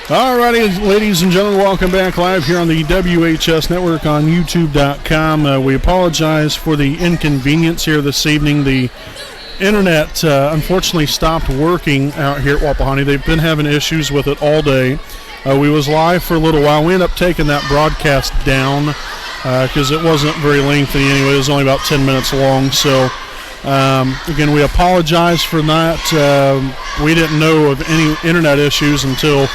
Alrighty, ladies and gentlemen, welcome back live here on the WHS Network on YouTube.com. We apologize for the inconvenience here this evening. The internet unfortunately stopped working out here at Wapahani. They've been having issues with it all day. We was live for a little while. We ended up taking that broadcast down because it wasn't very lengthy anyway. It was only about 10 minutes long. So, again, we apologize for that. We didn't know of any internet issues until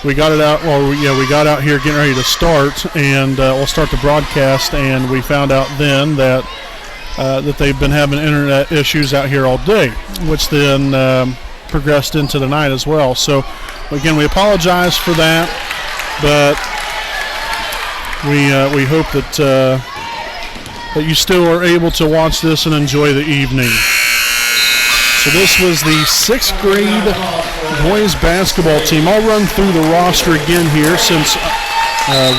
we got it out. Well, we got out here getting ready to start, and we'll start the broadcast. And we found out then that they've been having internet issues out here all day, which then progressed into the night as well. So, again, we apologize for that, but we hope that you still are able to watch this and enjoy the evening. So this was the 6th grade boys basketball team. I'll run through the roster again here since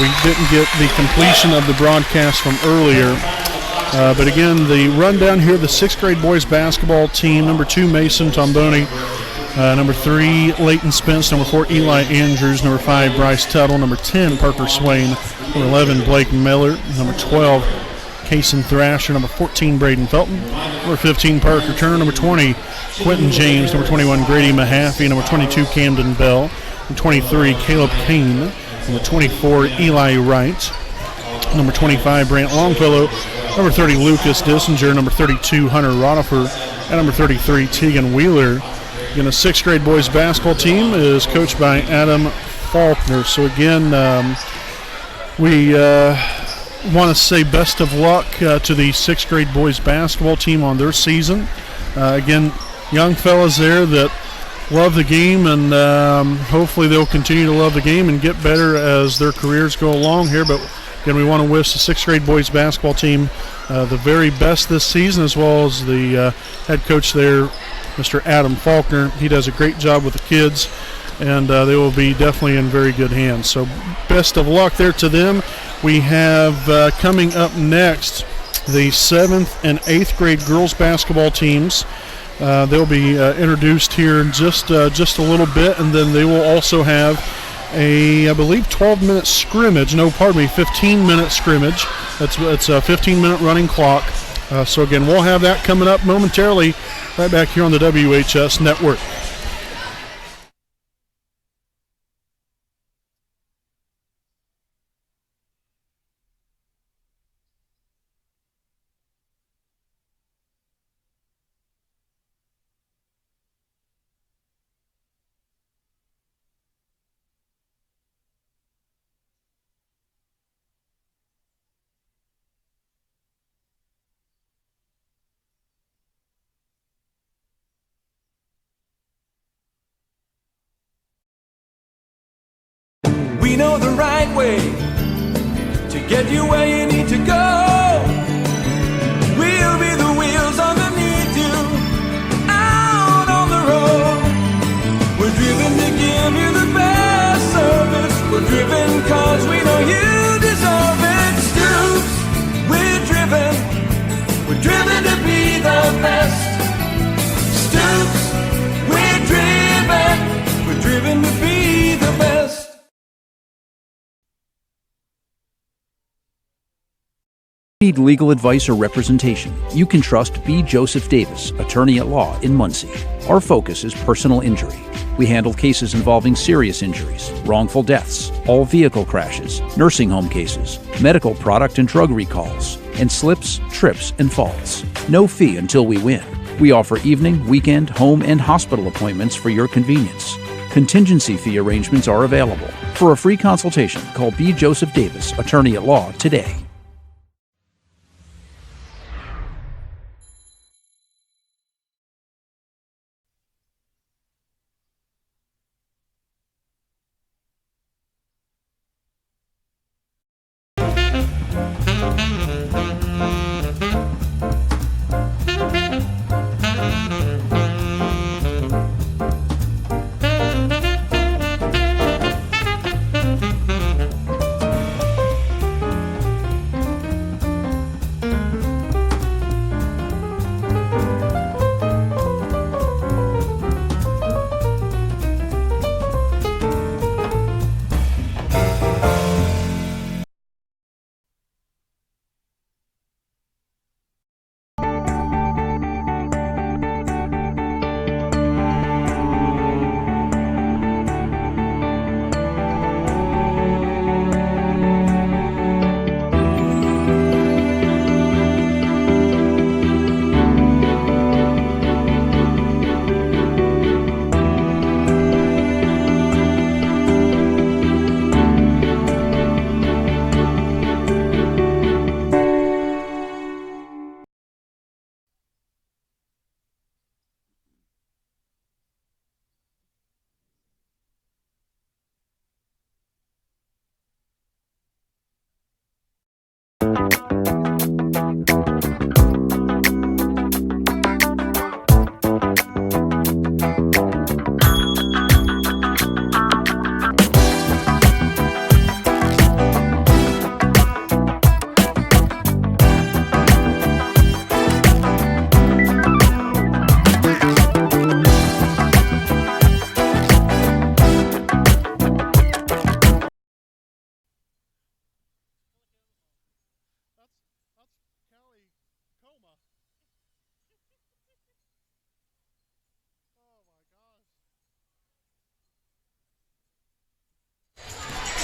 we didn't get the completion of the broadcast from earlier. But again, the rundown here, the 6th grade boys basketball team: number 2, Mason Tomboni; number 3, Leighton Spence; number 4, Eli Andrews; number 5, Bryce Tuttle; number 10, Parker Swain; number 11, Blake Miller; number 12, Kason Thrasher; number 14, Braden Felton; number 15, Parker Turner; number 20, Quentin James; number 21, Grady Mahaffey; number 22, Camden Bell; number 23, Caleb Kane; number 24, Eli Wright; number 25, Brant Longfellow; number 30, Lucas Dissinger; number 32, Hunter Rodifer; and number 33, Tegan Wheeler. Again, the 6th grade boys basketball team is coached by Adam Faulkner. So again, we want to say best of luck to the 6th grade boys basketball team on their season. Again, young fellas there that love the game, and hopefully they'll continue to love the game and get better as their careers go along here. But again, we want to wish the 6th grade boys basketball team the very best this season, as well as the head coach there, Mr. Adam Faulkner. He does a great job with the kids, and they will be definitely in very good hands. So best of luck there to them. We have coming up next the 7th and 8th grade girls basketball teams. They'll be introduced here in just a little bit, and then they will also have I believe 12-minute scrimmage. No, pardon me, 15-minute scrimmage. It's a 15-minute running clock. So again, we'll have that coming up momentarily right back here on the WHS Network. We know the right way to get you where you need to go. We'll be the wheels underneath you, out on the road. We're driven to give you the best service. We're driven cause we know you deserve it. Stoops, we're driven to be the best. Stoops, we're driven to be the best. Need legal advice or representation, you can trust B. Joseph Davis, attorney at law in Muncie. Our focus is personal injury. We handle cases involving serious injuries, wrongful deaths, all vehicle crashes, nursing home cases, medical product and drug recalls, and slips, trips, and falls. No fee until we win. We offer evening, weekend, home, and hospital appointments for your convenience. Contingency fee arrangements are available. For a free consultation, call B. Joseph Davis, attorney at law, today.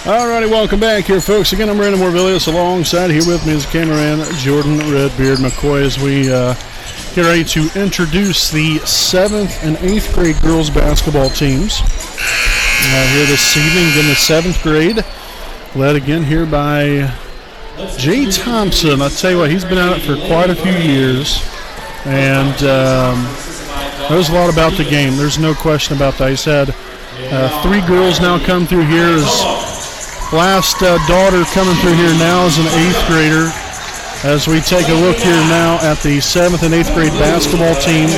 Alrighty, welcome back here, folks. Again, I'm Brandon Morvillius. Alongside here with me is cameraman Jordan Redbeard McCoy as we get ready to introduce the 7th and 8th grade girls basketball teams here this evening. Again, the 7th grade, led again here by Jay Thompson. I tell you what, he's been at it for quite a few years, and knows a lot about the game. There's no question about that. He's had 3 girls now come through here. His last daughter coming through here now is an 8th grader. As we take a look here now at the 7th and 8th grade basketball team.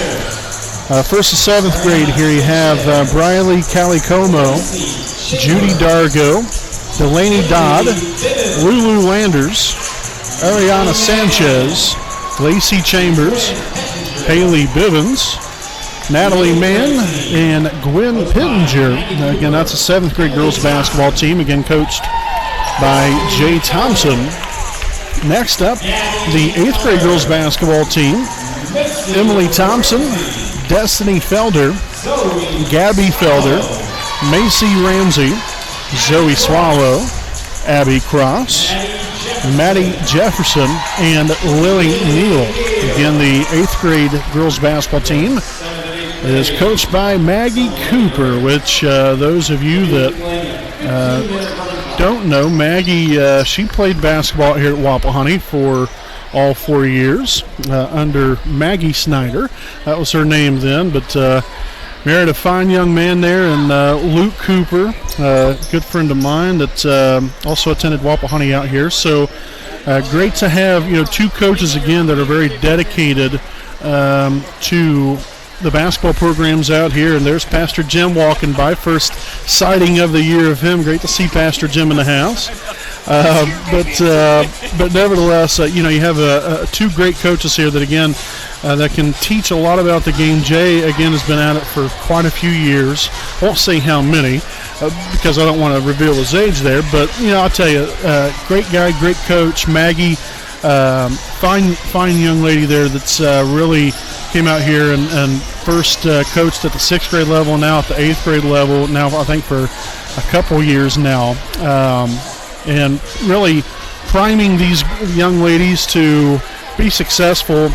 First to 7th grade here you have Briley Calicomo, Judy Dargo, Delaney Dodd, Lulu Landers, Ariana Sanchez, Lacey Chambers, Haley Bivens, Natalie Mann, and Gwen Pittenger. Again, that's a 7th grade girls basketball team, again coached by Jay Thompson. Next up, the 8th grade girls basketball team. Emily Thompson, Destiny Felder, Gabby Felder, Macy Ramsey, Zoe Swallow, Abby Cross, Maddie Jefferson, and Lily Neal. Again, the 8th grade girls basketball team is coached by Maggie Cooper, which those of you that don't know, Maggie, she played basketball here at Wapahoney for all 4 years under Maggie Snyder. That was her name then, but married a fine young man there, and Luke Cooper, a good friend of mine that also attended Wapahoney out here. So great to have 2 coaches again that are very dedicated to the basketball programs out here. And there's Pastor Jim walking by, first sighting of the year of him. Great to see Pastor Jim in the house. But nevertheless, you have 2 great coaches here that again that can teach a lot about the game. Jay again has been at it for quite a few years. Won't say how many because I don't want to reveal his age there. But I'll tell you, great guy, great coach. Maggie, fine young lady there that's really came out here and first coached at the 6th grade level, now at the 8th grade level, now I think for a couple years now, and really priming these young ladies to be successful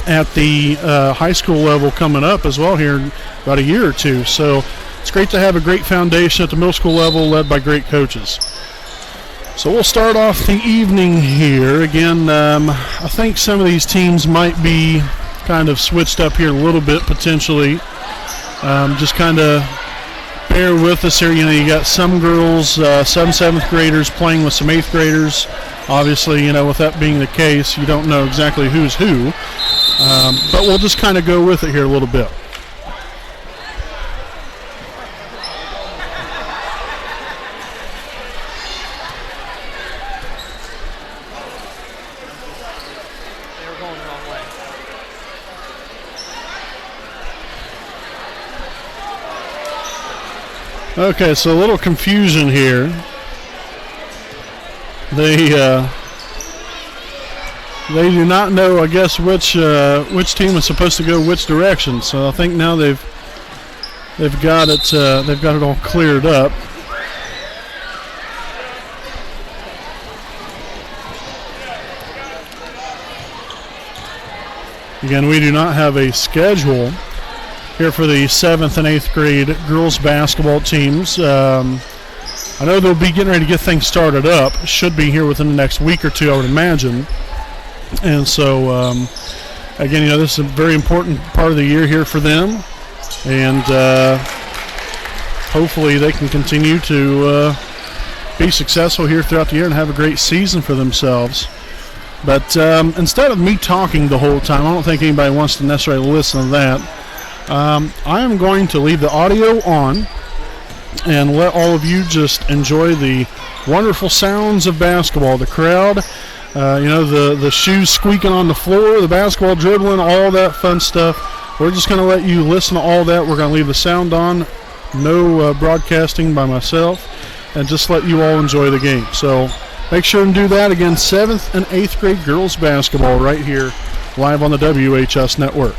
at the high school level coming up as well here in about a year or 2. So it's great to have a great foundation at the middle school level led by great coaches. So we'll start off the evening here. Again, I think some of these teams might be kind of switched up here a little bit potentially. Just kind of bear with us here. You got some girls, some 7th graders playing with some 8th graders. Obviously, with that being the case, you don't know exactly who's who. But we'll just kind of go with it here a little bit. Okay, so a little confusion here. They do not know, I guess, which team is supposed to go which direction. So I think now they've got it all cleared up. Again, we do not have a schedule here for the 7th and 8th grade girls basketball teams. I know they'll be getting ready to get things started up. Should be here within the next week or 2, I would imagine. And so, again, this is a very important part of the year here for them. And hopefully they can continue to be successful here throughout the year and have a great season for themselves. But instead of me talking the whole time, I don't think anybody wants to necessarily listen to that. I am going to leave the audio on and let all of you just enjoy the wonderful sounds of basketball. The crowd, the shoes squeaking on the floor, the basketball dribbling, all that fun stuff. We're just going to let you listen to all that. We're going to leave the sound on, no broadcasting by myself, and just let you all enjoy the game. So make sure and do that. Again, 7th and 8th grade girls basketball right here live on the WHS Network.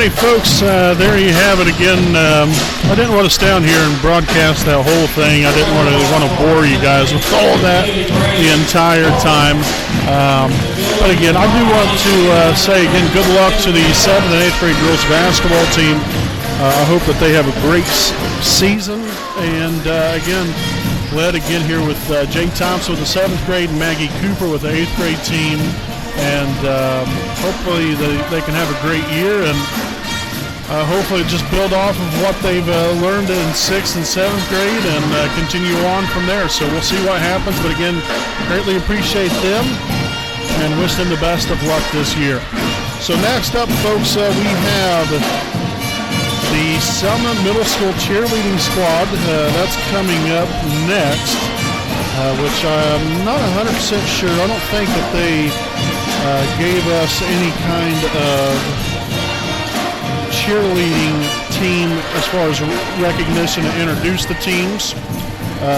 righty, folks, there you have it again. I didn't want to stay down here and broadcast that whole thing. I didn't want to bore you guys with all that the entire time. But again, I do want to say again, good luck to the 7th and 8th grade girls basketball team. I hope that they have a great season. And again, led again here with Jay Thompson with the 7th grade, Maggie Cooper with the 8th grade team. And hopefully they can have a great year, and hopefully just build off of what they've learned in 6th and 7th grade and continue on from there. So we'll see what happens. But again, greatly appreciate them and wish them the best of luck this year. So next up, folks, we have the Selma Middle School cheerleading squad. That's coming up next, which I'm not 100% sure. I don't think that they gave us any kind of cheerleading team as far as recognition and introduce the teams.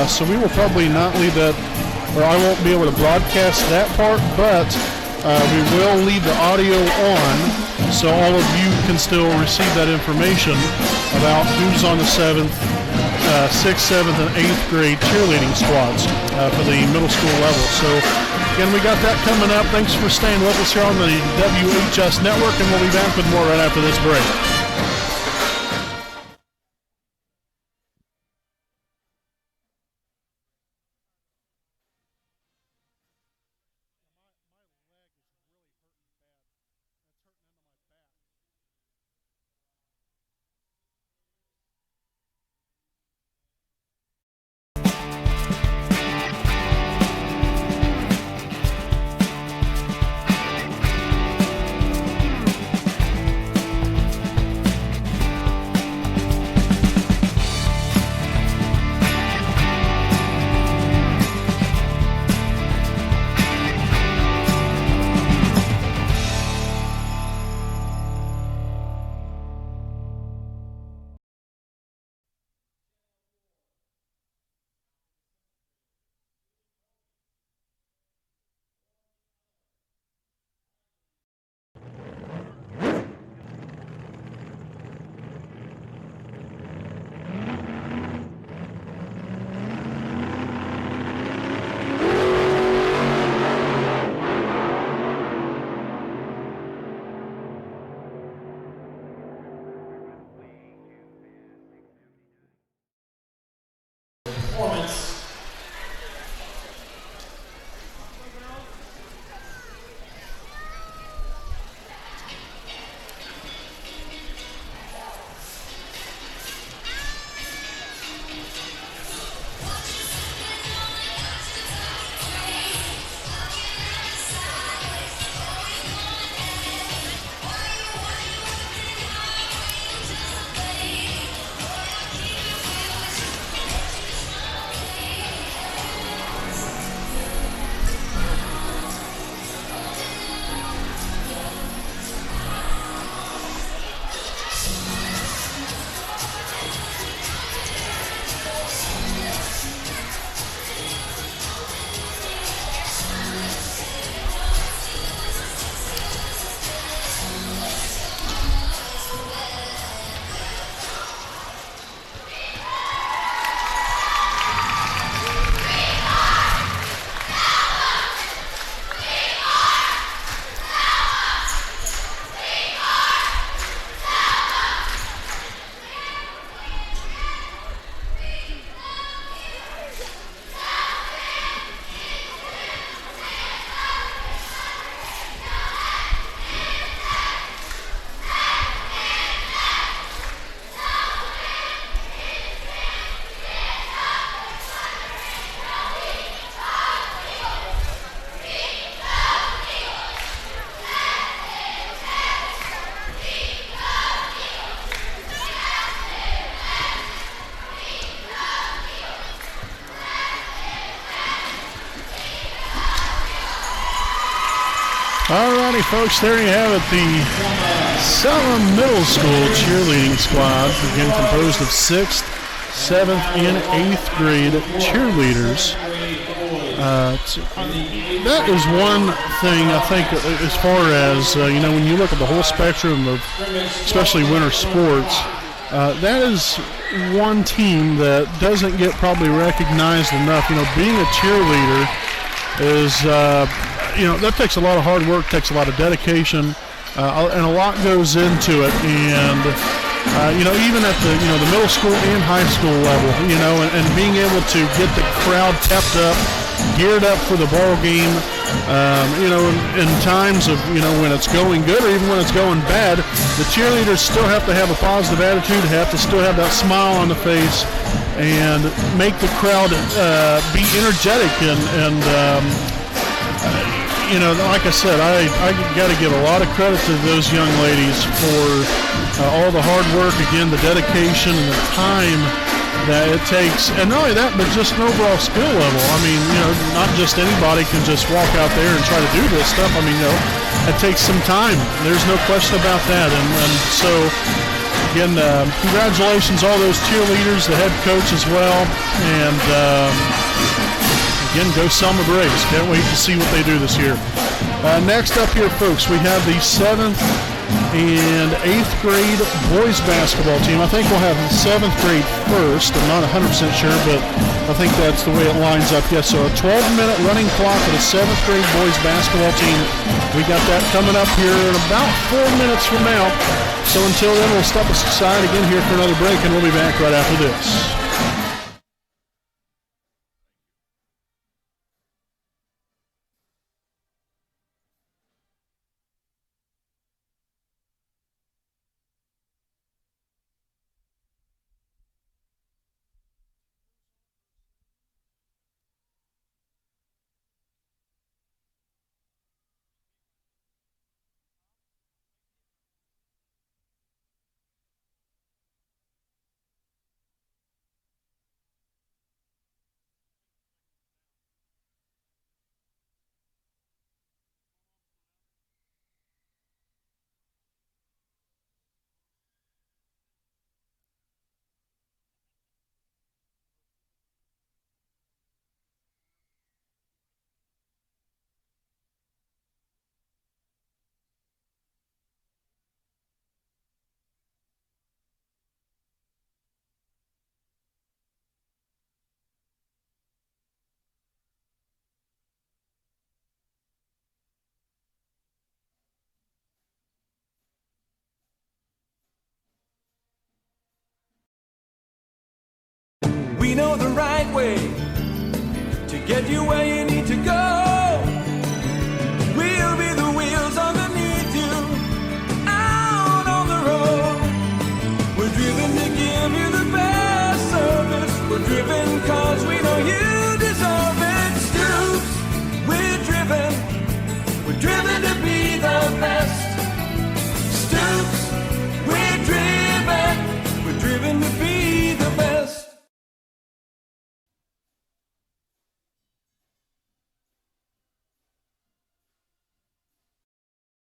So we will probably not leave that, or I won't be able to broadcast that part, but we will leave the audio on so all of you can still receive that information about who's on the 7th, 6th, 7th, and 8th grade cheerleading squads for the middle school level. So again, we got that coming up. Thanks for staying with us here on the WHS Network, and we'll be back with more right after this break. Alrighty, folks, there you have it. The Selma Middle School cheerleading squad, again composed of 6th, 7th, and 8th grade cheerleaders. That is one thing I think, as far as when you look at the whole spectrum of, especially winter sports, that is one team that doesn't get probably recognized enough. Being a cheerleader is, that takes a lot of hard work, takes a lot of dedication, and a lot goes into it. And even at the middle school and high school level, and being able to get the crowd pepped up, geared up for the ball game, in times of, when it's going good or even when it's going bad, the cheerleaders still have to have a positive attitude, have to still have that smile on the face, and make the crowd be energetic. And like I said, I got to give a lot of credit to those young ladies for all the hard work, again, the dedication and the time that it takes, and not only that, but just an overall skill level. I mean, not just anybody can just walk out there and try to do this stuff. I mean, it takes some time. There's no question about that. And so, again, congratulations all those cheerleaders, the head coach as well, and again, go Selma Braves. Can't wait to see what they do this year. Next up here, folks, we have the 7th and 8th grade boys basketball team. I think we'll have the 7th grade first. I'm not 100% sure, but I think that's the way it lines up. Yes, so a 12-minute running clock for the 7th grade boys basketball team. We got that coming up here in about 4 minutes from now. So until then, we'll step aside again here for another break, and we'll be back right after this. We know the right way to get you where you need to go. We'll be the wheels underneath you, out on the road. We're driven to give you the best service. We're driven cause we know you deserve it. Stoops, we're driven to be the best. Stoops, we're driven to be the best.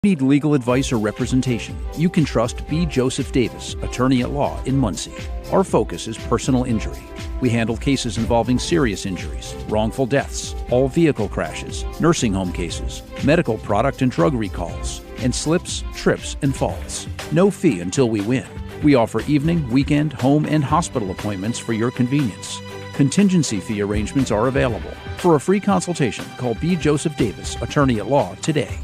Need legal advice or representation, you can trust B. Joseph Davis, attorney at law in Muncie. Our focus is personal injury. We handle cases involving serious injuries, wrongful deaths, all vehicle crashes, nursing home cases, medical product and drug recalls, and slips, trips, and falls. No fee until we win. We offer evening, weekend, home, and hospital appointments for your convenience. Contingency fee arrangements are available. For a free consultation, call B. Joseph Davis, attorney at law, today.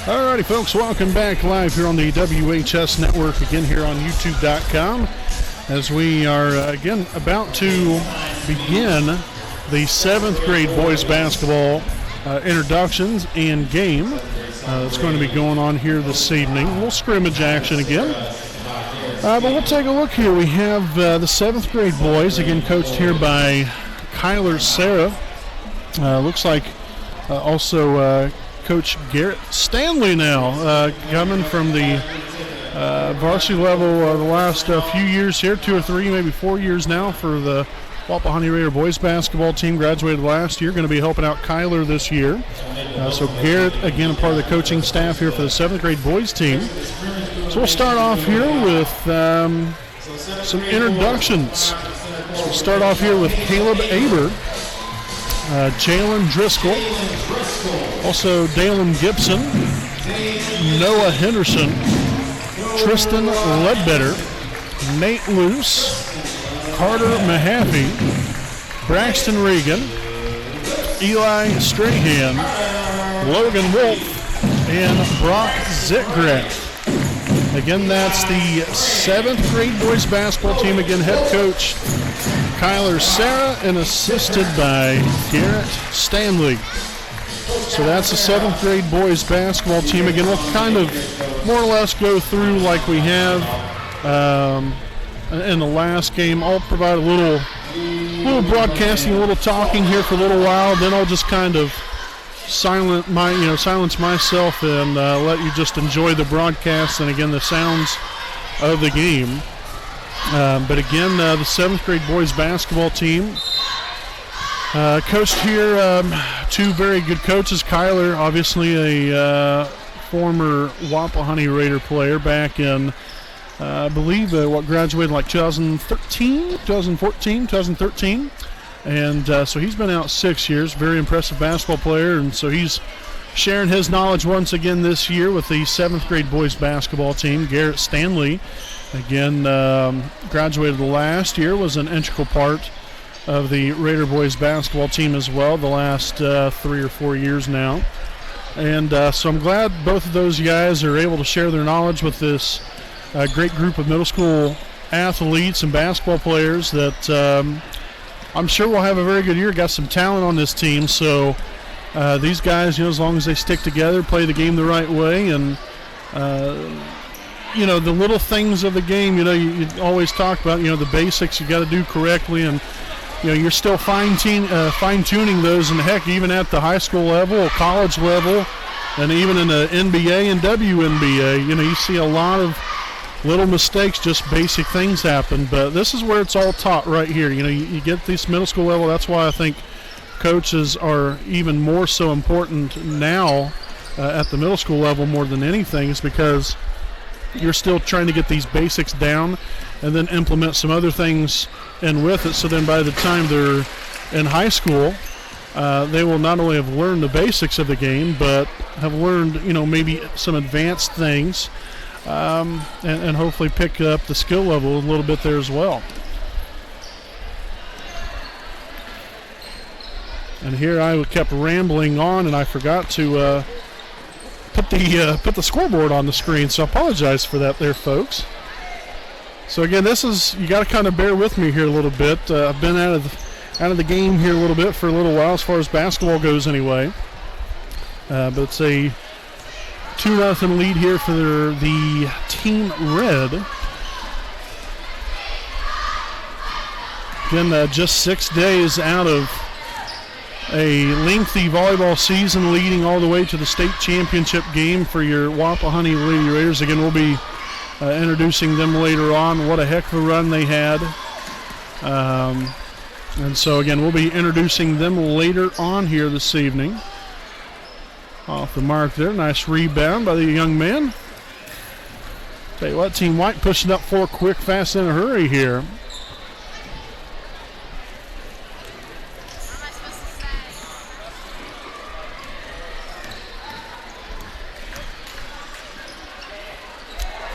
Alrighty, folks, welcome back live here on the WHS Network, again here on YouTube.com, as we are, again, about to begin the 7th grade boys basketball introductions and game. It's going to be going on here this evening. A little scrimmage action again. But we'll take a look here. We have the 7th grade boys, again, coached here by Kyler Sarah. Looks like also Coach Garrett Stanley now, coming from the varsity level the last few years here, 2 or 3, maybe 4 years now for the Wapahani Raider boys basketball team. Graduated last year, going to be helping out Kyler this year. So Garrett, again, a part of the coaching staff here for the 7th grade boys team. So we'll start off here with some introductions. So we'll start off here with Caleb Aber, Jalen Driscoll, also Dalen Gibson, Noah Henderson, Tristan Ledbetter, Nate Luce, Carter Mahaffey, Braxton Regan, Eli Strahan, Logan Wolf, and Brock Zitgraff. Again, that's the 7th grade boys basketball team. Again, head coach Kyler Sarah and assisted by Garrett Stanley. So that's the 7th grade boys basketball team. Again, we'll kind of more or less go through like we have in the last game. I'll provide a little broadcasting, a little talking here for a little while. Then I'll just kind of silence myself and let you just enjoy the broadcast and again the sounds of the game. But again, the 7th grade boys basketball team coached here, 2 very good coaches. Kyler, obviously a former Wapahani Raider player back in, I believe, graduated like 2013. And so he's been out 6 years, very impressive basketball player, and so he's sharing his knowledge once again this year with the 7th grade boys basketball team. Garrett Stanley, again, graduated last year, was an integral part of the Raider boys basketball team as well the last 3 or 4 years now. And so I'm glad both of those guys are able to share their knowledge with this great group of middle school athletes and basketball players that I'm sure we'll have a very good year. Got some talent on this team, so these guys, as long as they stick together, play the game the right way, and the little things of the game, you always talk about, the basics you got to do correctly, and you're still fine-tuning those, and heck, even at the high school level, college level, and even in the NBA and WNBA, you see a lot of little mistakes, just basic things happen, but this is where it's all taught right here. You get this middle school level. That's why I think coaches are even more so important now at the middle school level more than anything, is because you're still trying to get these basics down and then implement some other things in with it, so then by the time they're in high school, they will not only have learned the basics of the game, but have learned, maybe some advanced things, and hopefully pick up the skill level a little bit there as well. And here I kept rambling on, and I forgot to put the scoreboard on the screen, so I apologize for that there, folks. So again, you got to kind of bear with me here a little bit. I've been out of the game here a little bit for a little while, as far as basketball goes anyway. But it's a 2-0 lead here for the Team Red. Again, just 6 days out of a lengthy volleyball season, leading all the way to the state championship game for your Wapahani Lady Raiders. Again, we'll be introducing them later on. What a heck of a run they had. And so, again, we'll be introducing them later on here this evening. Off the mark there. Nice rebound by the young man. Tell you what, Team White pushing up 4 quick, fast, in a hurry here.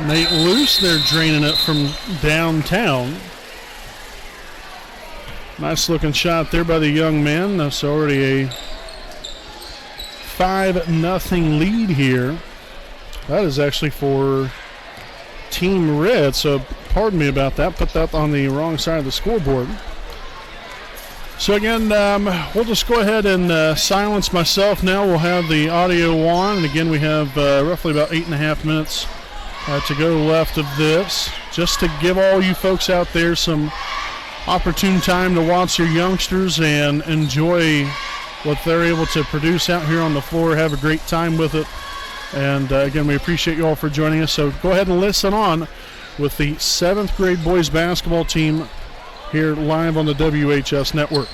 Nate Luce, they're draining it from downtown. Nice looking shot there by the young man. That's already a 5-0 lead here That is actually for Team Red, so pardon me about that. Put that on the wrong side of the scoreboard. So again, we'll just go ahead and silence myself now. We'll have the audio on. And again, we have roughly about 8.5 minutes to go left of this. Just to give all you folks out there some opportune time to watch your youngsters and enjoy what they're able to produce out here on the floor. Have a great time with it. And again, we appreciate you all for joining us. So go ahead and listen on with the 7th grade boys basketball team here live on the WHS Network.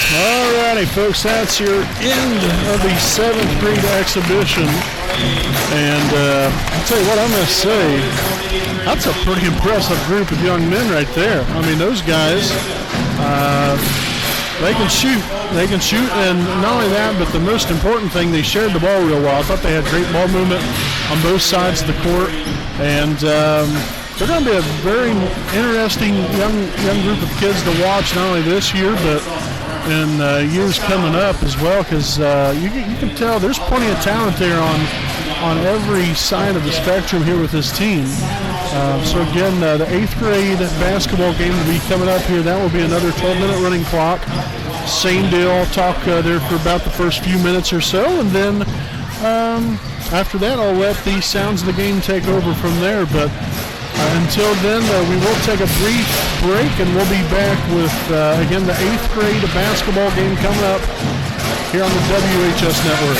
Alrighty, folks, that's your end of the 7th grade exhibition. And I'll tell you what, I'm going to say, that's a pretty impressive group of young men right there. I mean, those guys, they can shoot. They can shoot, and not only that, but the most important thing, they shared the ball real well. I thought they had great ball movement on both sides of the court. And they're going to be a very interesting young group of kids to watch, not only this year, but in years coming up as well, because you can tell there's plenty of talent there on every side of the spectrum here with this team. So again, the 8th grade basketball game will be coming up here. That will be another 12-minute running clock. Same deal. I'll talk there for about the first few minutes or so, and then after that, I'll let the sounds of the game take over from there. But until then, we will take a brief break, and we'll be back with, again, the 8th grade basketball game coming up here on the WHS Network.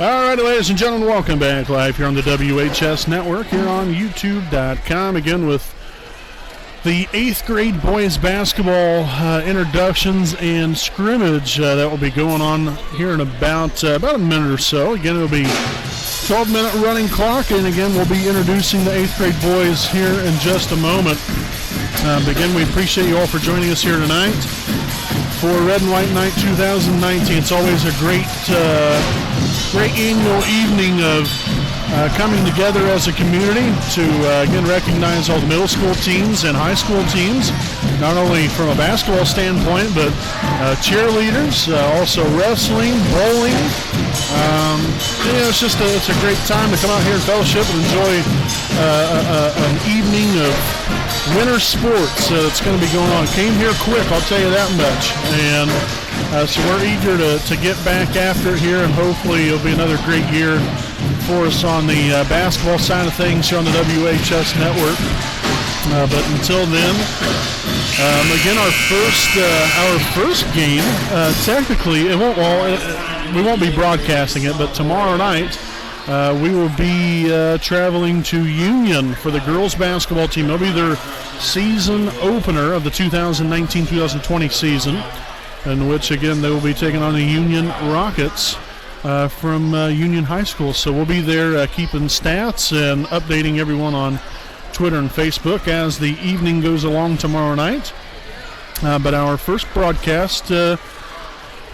All right, ladies and gentlemen, welcome back live here on the WHS Network here on YouTube.com. Again with the 8th grade boys basketball introductions and scrimmage that will be going on here in about a minute or so. Again, it'll be 12-minute running clock, and again, we'll be introducing the 8th grade boys here in just a moment. Again, we appreciate you all for joining us here tonight for Red and White Night 2019. It's always a great great annual evening of coming together as a community to again recognize all the middle school teams and high school teams, not only from a basketball standpoint, but cheerleaders, also wrestling, bowling. It's a great time to come out here and fellowship and enjoy an evening of winter sports that's going to be going on. Came here quick, I'll tell you that much. And so we're eager to get back after it here, and hopefully it'll be another great year for us on the basketball side of things here on the WHS network. But until then, again, our first game, technically, we won't be broadcasting it, but tomorrow night we will be traveling to Union for the girls basketball team. It'll be their season opener of the 2019-2020 season, in which, again, they will be taking on the Union Rockets from Union High School. So we'll be there keeping stats and updating everyone on Twitter and Facebook as the evening goes along tomorrow night. But our first broadcast, I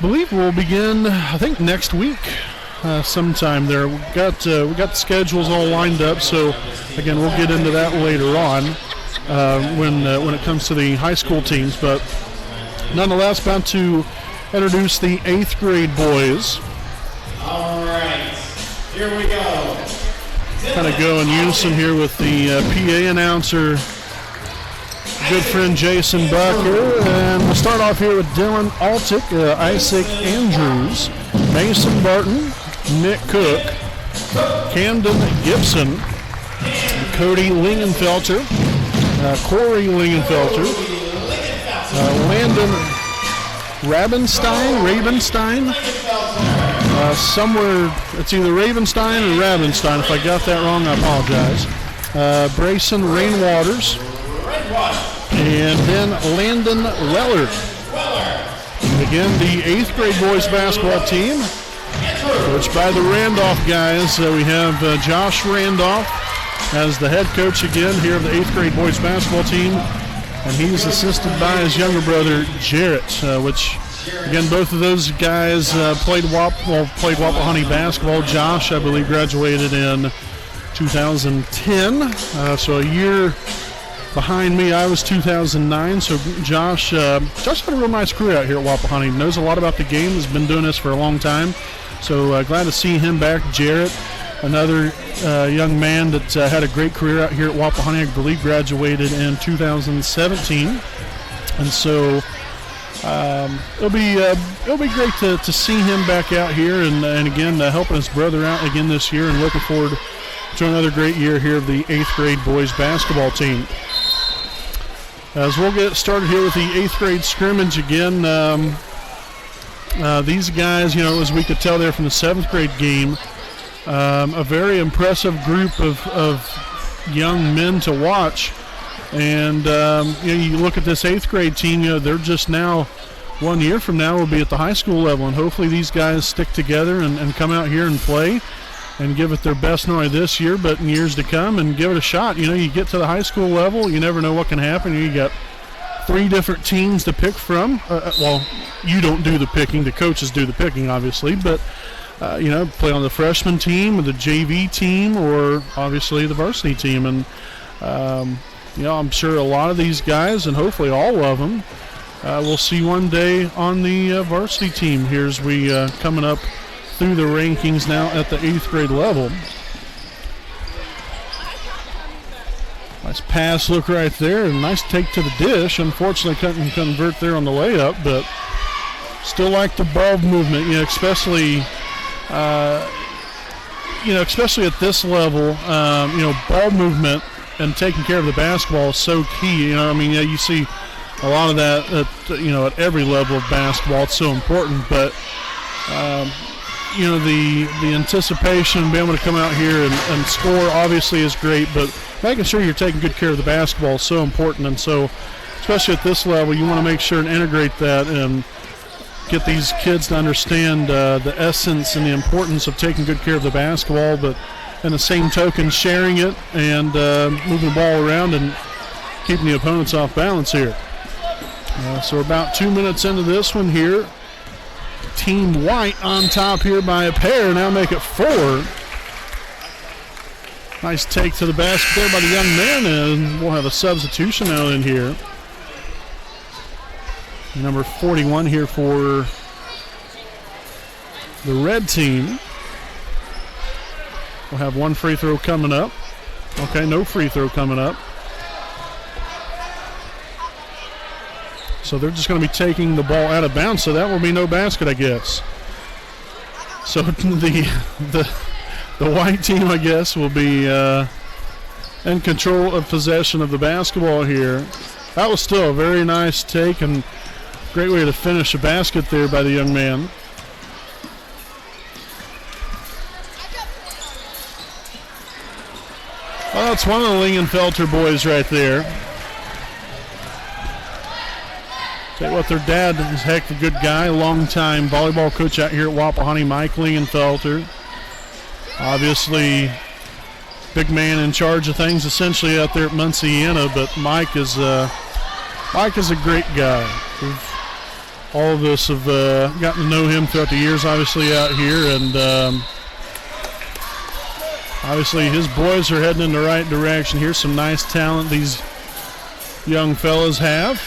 believe, will begin, I think, next week sometime there. We got the schedules all lined up, so again, we'll get into that later on when it comes to the high school teams. But nonetheless, about to introduce the 8th grade boys. All right, here we go. Kind of go in unison here with the PA announcer, good friend Jason Bucker. And we'll start off here with Dylan Altick, Isaac Andrews, Mason Barton, Nick Cook, Camden Gibson, Cody Lingenfelter, Corey Lingenfelter, Landon Ravenstein. Somewhere, it's either Ravenstein or Ravenstein. If I got that wrong, I apologize. Brayson Rainwaters. And then Landon Weller. And again, the 8th grade boys basketball team, coached by the Randolph guys. We have Josh Randolph as the head coach again here of the 8th grade boys basketball team. And he's assisted by his younger brother, Jarrett, which, again, both of those guys played Wapahoney basketball. Josh, I believe, graduated in 2010, so a year behind me. I was 2009, so Josh had a real nice career out here at Wapahoney. Knows a lot about the game, has been doing this for a long time, so glad to see him back. Jarrett, another young man that had a great career out here at Wapahoney, I believe graduated in 2017, and so it'll be great to see him back out here and again helping his brother out again this year, and looking forward to another great year here of the 8th grade boys basketball team. As we'll get started here with the 8th grade scrimmage again, these guys, as we could tell there from the 7th grade game, a very impressive group of young men to watch. And you look at this 8th grade team, they're just now 1 year from now will be at the high school level, and hopefully these guys stick together and come out here and play and give it their best, not only this year but in years to come, and give it a shot. You get to the high school level, you never know what can happen. You got 3 different teams to pick from. Well, you don't do the picking, the coaches do the picking, obviously, but play on the freshman team or the JV team or obviously the varsity team. And I'm sure a lot of these guys, and hopefully all of them, we'll see one day on the varsity team here as we coming up through the rankings now at the 8th grade level. Nice pass look right there, and nice take to the dish. Unfortunately, couldn't convert there on the layup, but still like the ball movement, especially at this level. Ball movement and taking care of the basketball is so key. You see a lot of that at every level of basketball. It's so important, but the anticipation, being able to come out here and score obviously is great, but making sure you're taking good care of the basketball is so important. And so, especially at this level, you want to make sure and integrate that and get these kids to understand the essence and the importance of taking good care of the basketball, but in the same token, sharing it and moving the ball around and keeping the opponents off balance here. So about 2 minutes into this one here, Team White on top here by a pair. Now make it 4. Nice take to the basket there by the young man, and we'll have a substitution now in here. Number 41 here for the red team. We'll have one free throw coming up. Okay, no free throw coming up. So they're just going to be taking the ball out of bounds, so that will be no basket, I guess. So the white team, I guess, will be in control of possession of the basketball here. That was still a very nice take and great way to finish a basket there by the young man. Well, it's one of the Lingenfelter boys right there. Tell you what, their dad is a heck of a good guy, longtime volleyball coach out here at Wapahani, Mike Lingenfelter. Obviously, big man in charge of things essentially out there at Munciana, but Mike is a great guy. All of us have gotten to know him throughout the years, obviously, out here, and obviously his boys are heading in the right direction here. Some nice talent these young fellas have.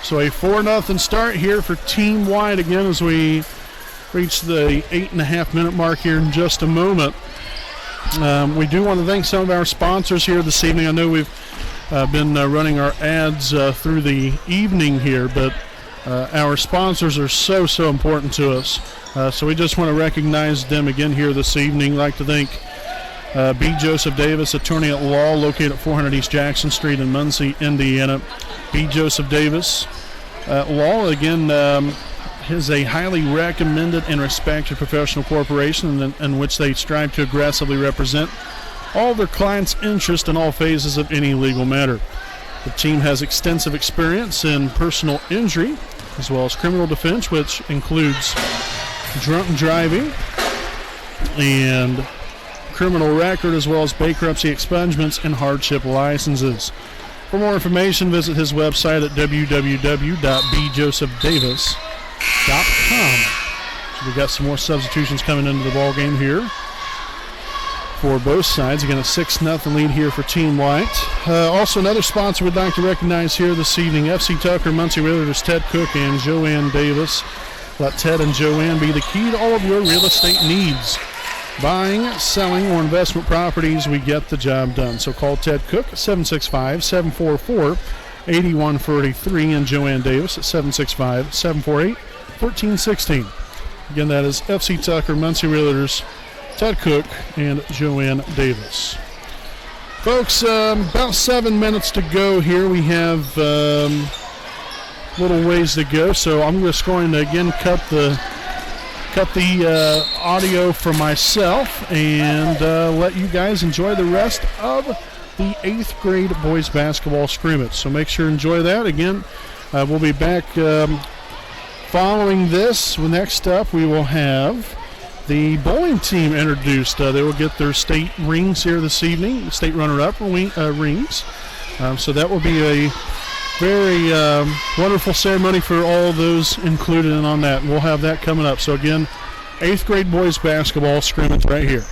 So a 4-0 start here for Team White again as we reach the 8.5-minute mark here in just a moment. We do want to thank some of our sponsors here this evening. I know we've been running our ads through the evening here, but our sponsors are so important to us. So we just want to recognize them again here this evening. I'd like to thank B. Joseph Davis, attorney at law, located at 400 East Jackson Street in Muncie, Indiana. B. Joseph Davis Law, again, is a highly recommended and respected professional corporation in which they strive to aggressively represent all their clients' interests in all phases of any legal matter. The team has extensive experience in personal injury as well as criminal defense, which includes drunk driving and criminal record, as well as bankruptcy expungements and hardship licenses. For more information, visit his website at www.bjosephdavis.com. So we've got some more substitutions coming into the ball game here for both sides. Again, a 6-0 lead here for Team White. Also, another sponsor we'd like to recognize here this evening, FC Tucker, Muncie Realtors, Ted Cook and Joanne Davis. Let Ted and Joanne be the key to all of your real estate needs. Buying, selling, or investment properties, we get the job done. So call Ted Cook at 765-744-8143 and Joanne Davis at 765-748-1316. Again, that is FC Tucker, Muncie Realtors, Ted Cook, and Joanne Davis. Folks, about 7 minutes to go here. We have little ways to go, so I'm just going to again cut the audio for myself and let you guys enjoy the rest of the 8th grade boys basketball scrimmage. So make sure to enjoy that. Again, we'll be back following this. Next up, we will have the bowling team introduced. They will get their state rings here this evening, state runner-up rings. So that will be a very wonderful ceremony for all those included in on that. And we'll have that coming up. So again, 8th grade boys basketball scrimmage right here.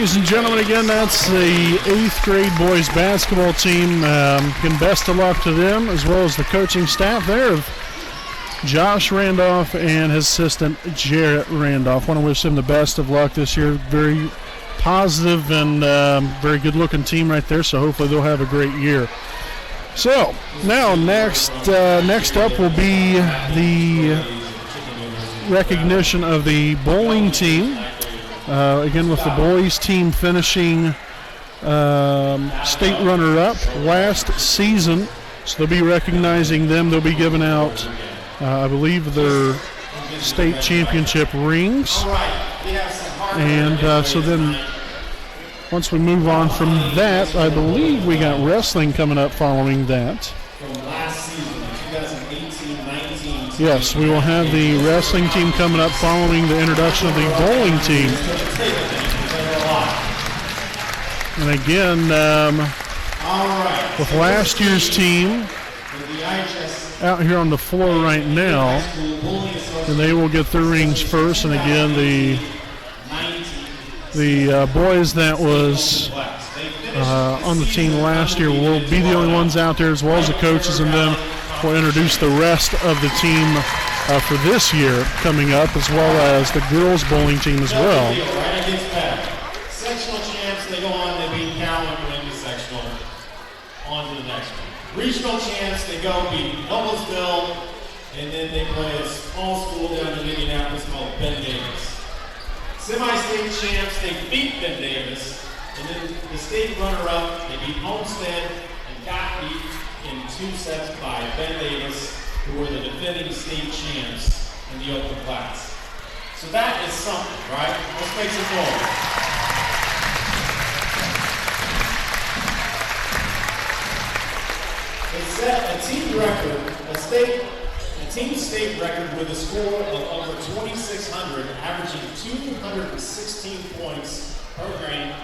ladies and gentlemen, again, that's the 8th grade boys basketball team. Again, best of luck to them, as well as the coaching staff there of Josh Randolph and his assistant Jarrett Randolph. Want to wish them the best of luck this year. Very positive and very good-looking team right there, so hopefully they'll have a great year. So, now next up will be the recognition of the bowling team. Again, with the boys team finishing state runner-up last season. So they'll be recognizing them. They'll be giving out, I believe, their state championship rings. And so then once we move on from that, I believe we got wrestling coming up following that. From last season, 2018-19. Yes, we will have the wrestling team coming up following the introduction of the bowling team. And again, with last year's team out here on the floor right now, and they will get their rings first. And again, the boys that was on the team last year will be the only ones out there, as well as the coaches, and then we'll introduce the rest of the team for this year coming up, as well as the girls bowling team as well. Right against back. Sectional champs, they go on, they beat Cowan, win the sectional. On to the next one. Regional champs, they go beat Noblesville, and then they play a small school down in Indianapolis called Ben Davis. Semi-state champs, they beat Ben Davis, and then the state runner-up, they beat Homestead and got beat in 2 sets by Ben Davis, who were the defending state champs in the open class. So that is something, right? Let's make some noise. They set a team record, a team state record with a score of over 2,600, averaging 216 points per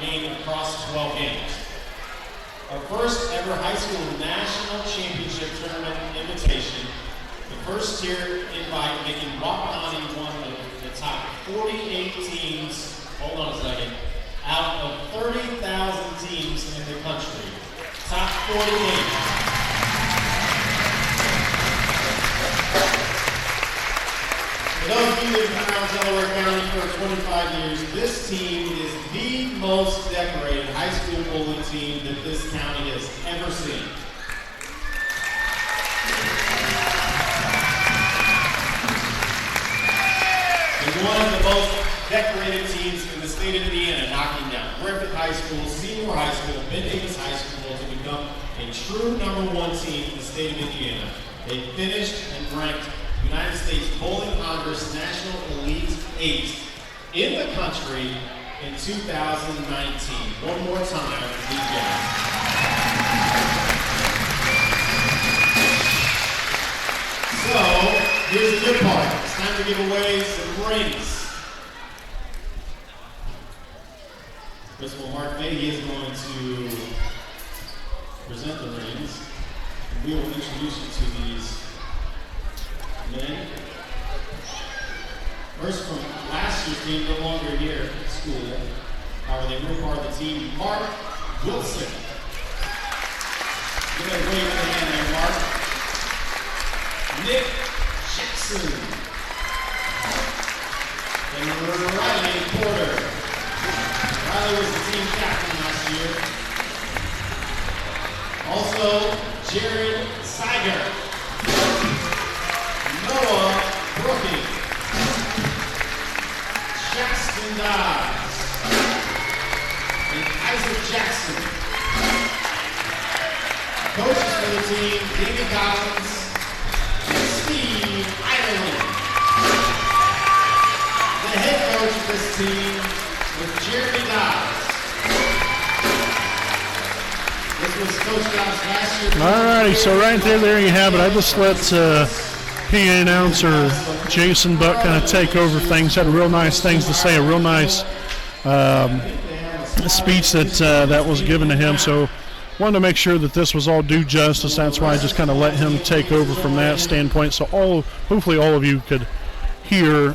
game across 12 games. Our first ever high school national championship tournament invitation, the first tier invite making Wapatani one of the top 48 teams, hold on a second, out of 30,000 teams in the country. Top 48. For those of you that have been around Delaware County for 25 years, this team is the most decorated high school bowling team that this county has ever seen. And one of the most decorated teams in the state of Indiana, knocking down Griffith High School, Seymour High School, Ben Davis High School to become a true #1 team in the state of Indiana. They finished and ranked United States Bowling Congress National Elite 8 in the country in 2019. One more time for these guys. So, here's the good part. It's time to give away some rings. Principal Mark Fahey is going to present the rings. We will introduce you to these men. First, from last year's team, no longer here at school. However, they were part of the team. Mark Wilson. Give a wave in the hand there, Mark. Nick Jackson. And Riley Porter. Riley was the team captain last year. Also, Jared Seiger. Noah Brooking, Jackson Dodds, and Isaac Jackson. Coaches for the team, David Collins and Steve Ireland. The head coach of this team was Jeremy Dodds. This was Coach Dodds last year. All righty, so right there you have it. I just let PA announcer Jason Buck kind of take over things. Had real nice things to say, a real nice speech that was given to him. So wanted to make sure that this was all due justice. That's why I just kind of let him take over from that standpoint. So hopefully all of you could here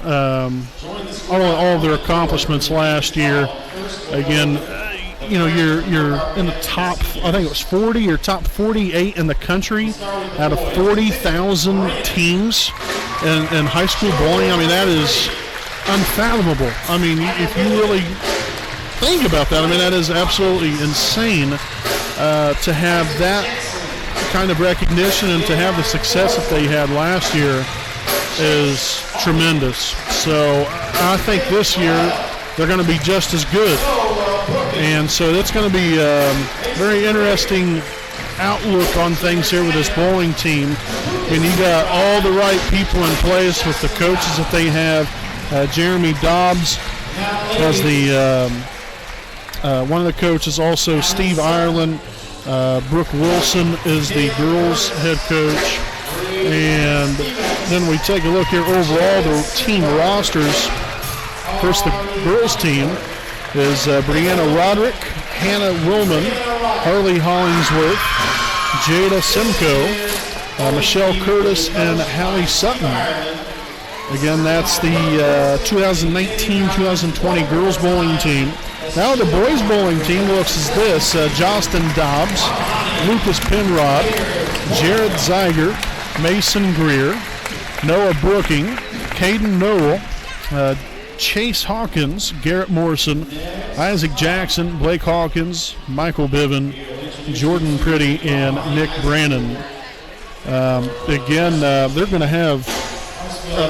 all of their accomplishments last year. Again, you're in the top, I think it was 40 or top 48 in the country out of 40,000 teams in high school bowling. I mean, that is unfathomable. I mean, if you really think about that, I mean, that is absolutely insane to have that kind of recognition and to have the success that they had last year is tremendous. So I think this year they're going to be just as good. And so that's going to be a very interesting outlook on things here with this bowling team. And you got all the right people in place with the coaches that they have. Jeremy Dobbs as the one of the coaches. Also Steve Ireland. Brooke Wilson is the girls head coach. And then we take a look here overall, the team rosters. First, the girls team is Brianna Roderick, Hannah Willman, Harley Hollingsworth, Jada Simcoe, Michelle Curtis, and Hallie Sutton. Again, that's the 2019-2020 girls bowling team. Now the boys bowling team looks as this: Justin Dobbs, Lucas Penrod, Jared Zeiger, Mason Greer, Noah Brooking, Caden Noel, Chase Hawkins, Garrett Morrison, Isaac Jackson, Blake Hawkins, Michael Biven, Jordan Pretty, and Nick Brannon. Again, they're going to have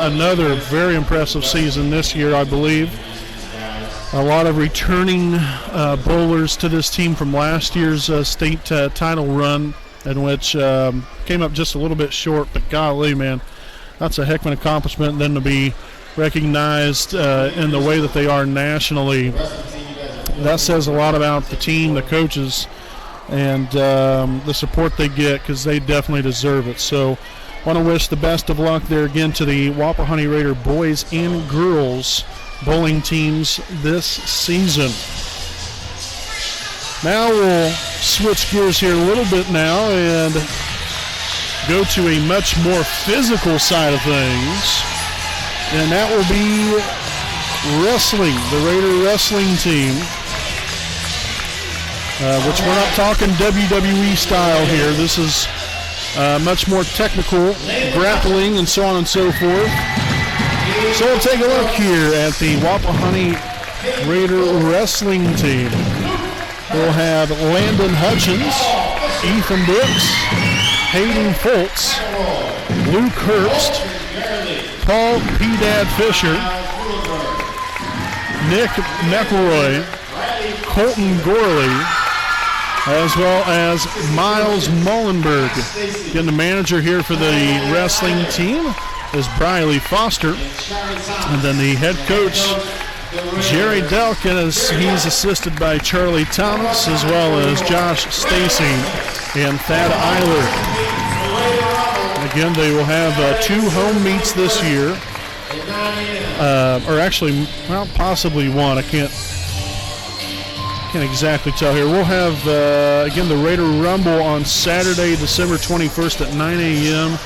another very impressive season this year, I believe. A lot of returning bowlers to this team from last year's state title run, in which came up just a little bit short, but golly, man, that's a heck of an accomplishment. And then to be recognized in the way that they are nationally, that says a lot about the team, the coaches, and the support they get, because they definitely deserve it. So want to wish the best of luck there again to the Wapahani Raider boys and girls bowling teams this season. Now we'll switch gears here a little bit now and go to a much more physical side of things, and that will be wrestling, the Raider wrestling team, which we're not talking WWE style here. This is much more technical, grappling and so on and so forth. So we'll take a look here at the Wapahani Raider wrestling team. We'll have Landon Hutchins, Ethan Brooks, Hayden Foltz, Luke Herbst, Paul P. Dad Fisher, Nick McElroy, Colton Gorley, as well as Miles Mullenberg. Again, the manager here for the wrestling team is Briley Foster. And then the head coach, Jerry Delkin, he's assisted by Charlie Thomas, as well as Josh Stacy and Thad Eiler. Again, they will have 2 home meets this year. Or actually, well, possibly 1. I can't exactly tell here. We'll have, again, the Raider Rumble on Saturday, December 21st at 9 a.m.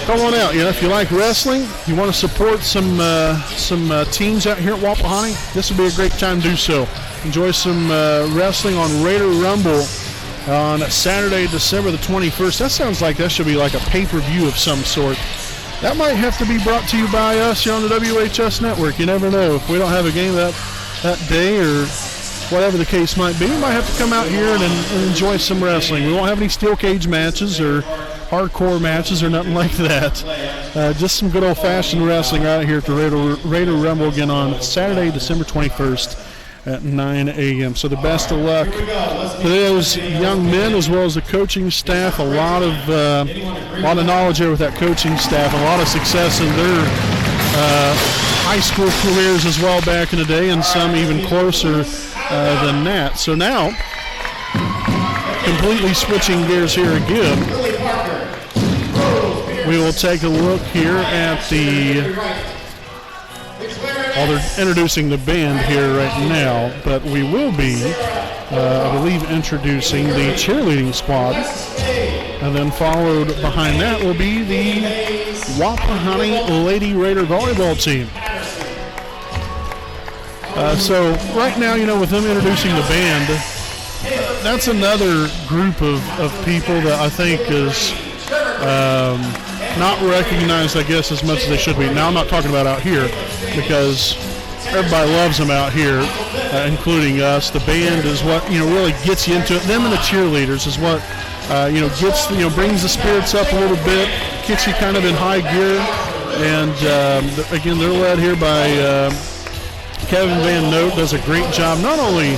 Come on out. If you like wrestling, you want to support some teams out here at Wapahani, this would be a great time to do so. Enjoy some wrestling on Raider Rumble on Saturday, December the 21st. That sounds like that should be like a pay-per-view of some sort. That might have to be brought to you by us here on the WHS Network. You never know. If we don't have a game that day or whatever the case might be, we might have to come out here and enjoy some wrestling. We won't have any steel cage matches or hardcore matches or nothing like that. Just some good old-fashioned wrestling out here at the Raider Rumble again on Saturday, December 21st at 9 a.m. So the best of luck to those young men as well as the coaching staff. A lot of knowledge there with that coaching staff. A lot of success in their high school careers as well back in the day, and some even closer than that. So now, completely switching gears here again, we will take a look here at they're introducing the band here right now, but we will be, I believe, introducing the cheerleading squad, and then followed behind that will be the Wapahani Lady Raider volleyball team. So right now, with them introducing the band, that's another group of people that I think is not recognized, I guess, as much as they should be. Now, I'm not talking about out here because everybody loves them out here, including us. The band is what, really gets you into it. Them and the cheerleaders is what, gets, brings the spirits up a little bit, gets you kind of in high gear. And again, they're led here by Kevin Van Note. Does a great job, not only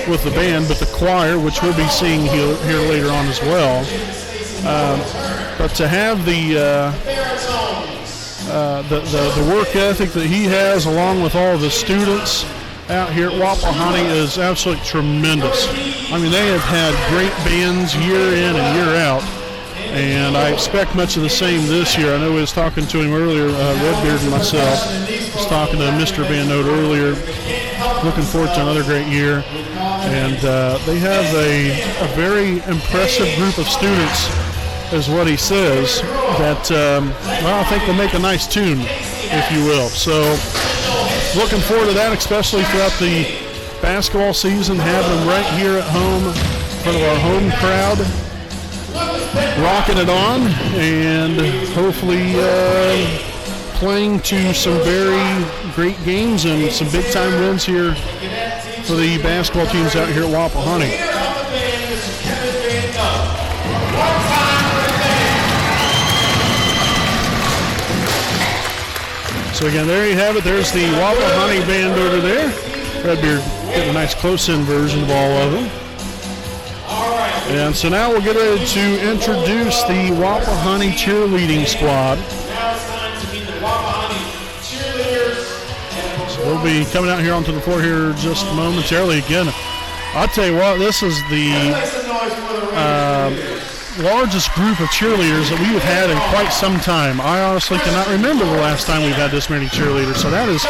with the band, but the choir, which we'll be seeing here later on as well. But to have the work ethic that he has, along with all the students out here at Wapahani, is absolutely tremendous. I mean, they have had great bands year in and year out, and I expect much of the same this year. I know I was talking to him earlier, Redbeard and myself. I was talking to Mr. Van Note earlier. Looking forward to another great year. And they have a very impressive group of students, is what he says, that, I think will make a nice tune, if you will. So looking forward to that, especially throughout the basketball season, having them right here at home in front of our home crowd, rocking it on, and hopefully playing to some very great games and some big-time wins here for the basketball teams out here at Wapahani. So again, there you have it. There's the Wapahani band over there. Redbeard getting a nice close-in version of all of them. And so now we'll get ready to introduce the Wapahani cheerleading squad. So we'll be coming out here onto the floor here just momentarily. Again, I'll tell you what, this is the largest group of cheerleaders that we've had in quite some time. I honestly cannot remember the last time we've had this many cheerleaders, so that is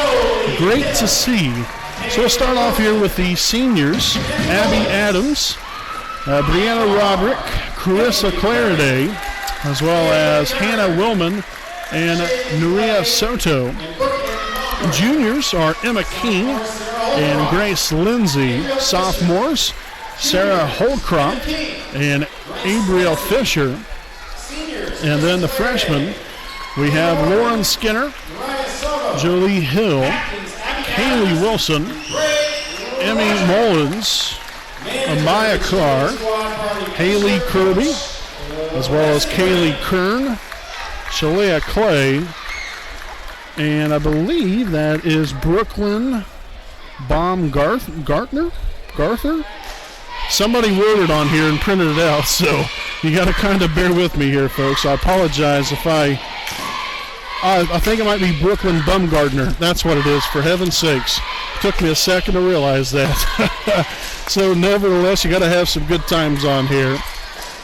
great to see. So we'll start off here with the seniors: Abby Adams, Brianna Roderick, Carissa Clariday, as well as Hannah Willman and Nuria Soto. Juniors are Emma King and Grace Lindsay. Sophomores, Sarah Holcroft and Abriel Fisher. And then the freshmen, we have Lauren Skinner, Jolie Hill, Kaylee Wilson, Emmy Mullins, Amaya Carr, Haley Kirby, as well as Kaylee Kern, Shalea Clay, and I believe that is Brooklyn Baumgartner? Somebody wrote it on here and printed it out, so you got to kind of bear with me here, folks. I apologize if I think it might be Brooklyn Baumgartner. That's what it is, for heaven's sakes. Took me a second to realize that. So nevertheless, you got to have some good times on here.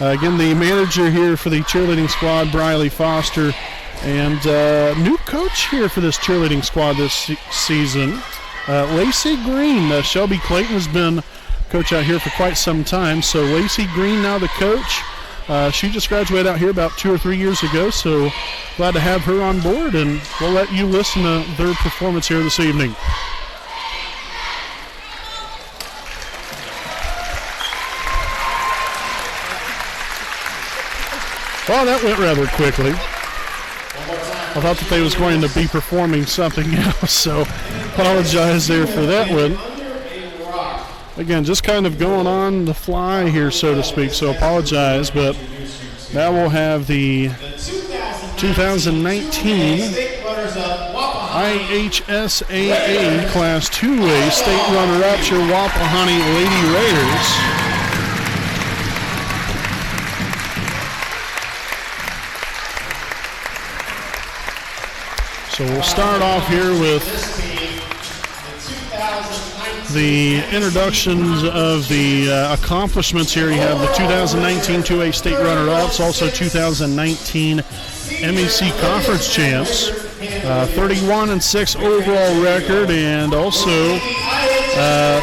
Again, the manager here for the cheerleading squad, Briley Foster, and new coach here for this cheerleading squad this season, Lacey Green. Shelby Clayton has been coach out here for quite some time, so Lacey Green now the coach. She just graduated out here about 2 or 3 years ago, so glad to have her on board, and we'll let you listen to their performance here this evening. Well, that went rather quickly. I thought that they was going to be performing something else, so apologize there for that one. Again, just kind of going on the fly here, so to speak, so apologize, but now we'll have the 2019 IHSAA Class 2A state runner-up, your Wapahani Lady Raiders. So we'll start off here with the introductions of the accomplishments here. You have the 2019 2A state runner-ups, also 2019 MEC conference champs, 31-6 overall record, and also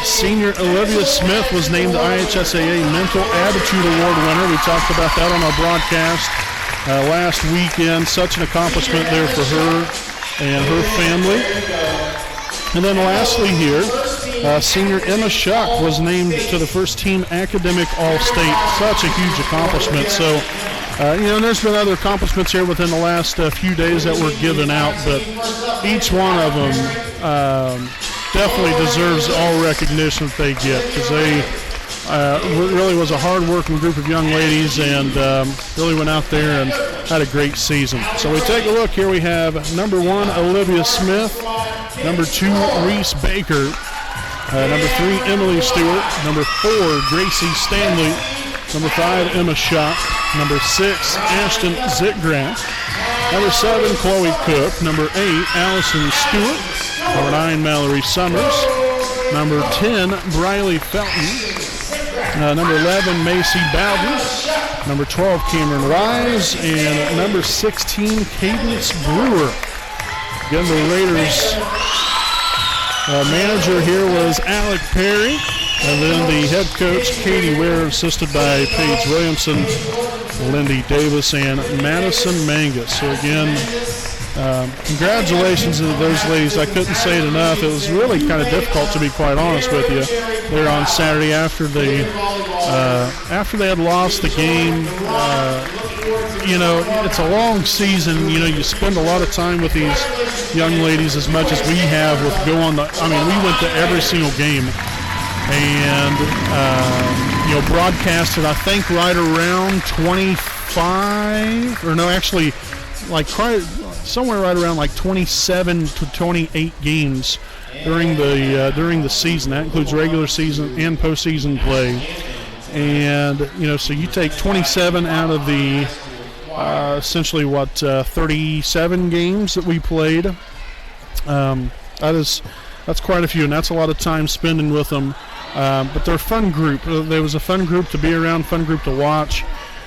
senior Olivia Smith was named the IHSAA Mental Attitude Award winner. We talked about that on our broadcast last weekend. Such an accomplishment there for her and her family. And then lastly here, senior Emma Shuck was named to the first team academic All-State. Such a huge accomplishment. So, there's been other accomplishments here within the last few days that were given out, but each one of them definitely deserves all recognition that they get, because they really was a hard-working group of young ladies and really went out there and had a great season. So we take a look here. We have number 1, Olivia Smith, number 2, Reese Baker, number 3, Emily Stewart, number 4, Gracie Stanley, number 5, Emma Shuck, number 6, Ashton Zitgrant, number 7, Chloe Cook, number 8, Allison Stewart, number 9, Mallory Summers, number 10, Briley Felton, number 11, Macy Bowden, number 12, Cameron Wise, and number 16, Cadence Brewer. Again, the Raiders manager here was Alec Perry, and then the head coach, Katie Ware, assisted by Paige Williamson, Lindy Davis, and Madison Mangus. So again, congratulations to those ladies. I couldn't say it enough. It was really kind of difficult, to be quite honest with you, there on Saturday after they had lost the game. It's a long season. You spend a lot of time with these young ladies, as much as we have with we went to every single game and broadcasted, I think, right around 25, or no, actually, somewhere right around 27 to 28 games during the season. That includes regular season and postseason play. And so you take 27 out of the essentially 37 games that we played. That's quite a few, and that's a lot of time spending with them. But they're a fun group. There was a fun group to be around, fun group to watch,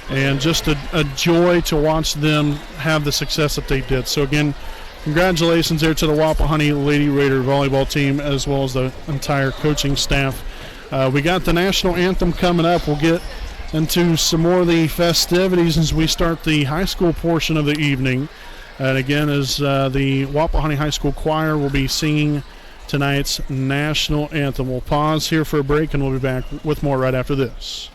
and just a joy to watch them have the success that they did. So again, congratulations there to the Wapahani Lady Raider volleyball team, as well as the entire coaching staff. We got the national anthem coming up. We'll get into some more of the festivities as we start the high school portion of the evening. And again, as the Wapahani High School Choir will be singing tonight's national anthem. We'll pause here for a break, and we'll be back with more right after this.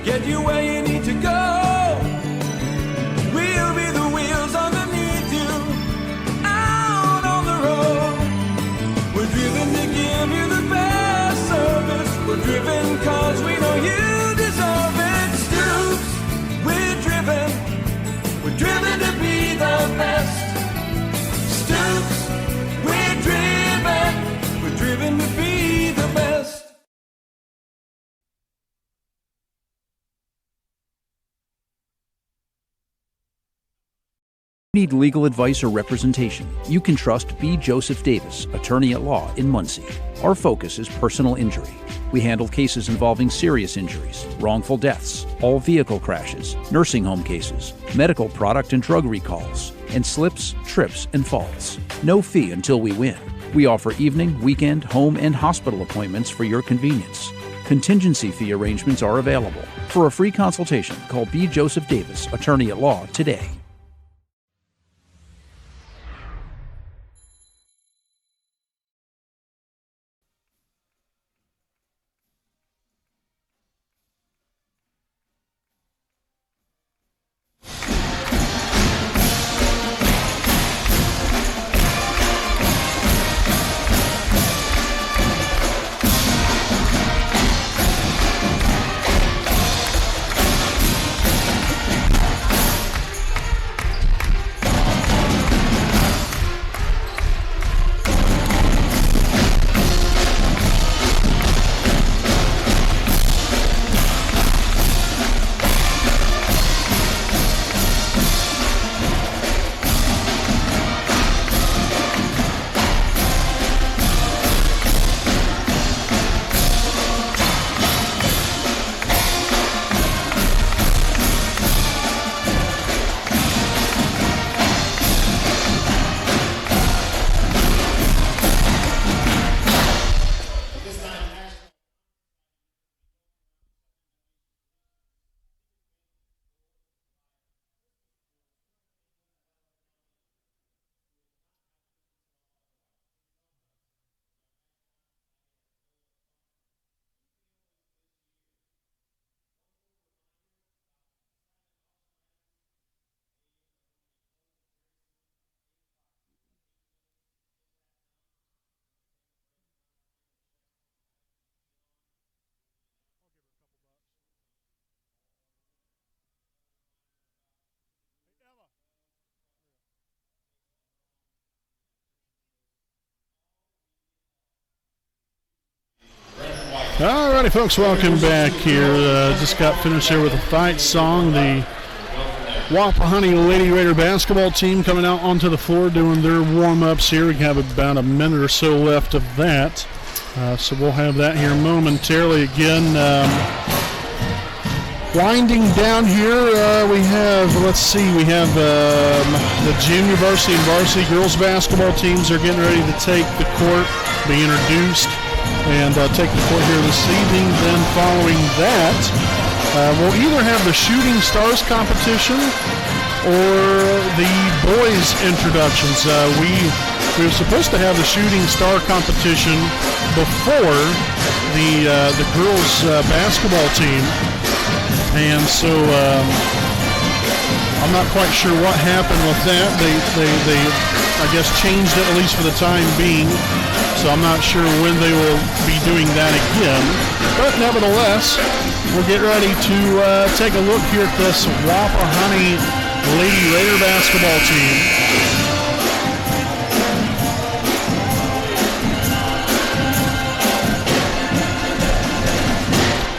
get you where you need to go. We'll be the wheels underneath you, out on the road. We're driven to give you the best service. We're driven cause we know you deserve it. Stoops, we're driven to be the best. Stoops, we're driven to be the best. Need legal advice or representation, you can trust B. Joseph Davis, attorney at law in Muncie. Our focus is personal injury. We handle cases involving serious injuries, wrongful deaths, all vehicle crashes, nursing home cases, medical product and drug recalls, and slips, trips, and falls. No fee until we win. We offer evening, weekend, home, and hospital appointments for your convenience. Contingency fee arrangements are available. For a free consultation, call B. Joseph Davis, attorney at law, today. Alrighty, folks, welcome back here. Just got finished here with a fight song. The Wapahoney Lady Raider basketball team coming out onto the floor doing their warm-ups here. We have about a minute or so left of that. So we'll have that here momentarily. Again, winding down here, we have the junior varsity and varsity girls basketball teams are getting ready to take the court, be introduced, and take the court here this evening. Then following that, we'll either have the Shooting Stars competition or the boys introductions. We were supposed to have the Shooting Star competition before the girls basketball team, and so I'm not quite sure what happened with that. They I guess changed it, at least for the time being. So I'm not sure when they will be doing that again. But nevertheless, we'll get ready to take a look here at this Wapahoney Lady Raider basketball team.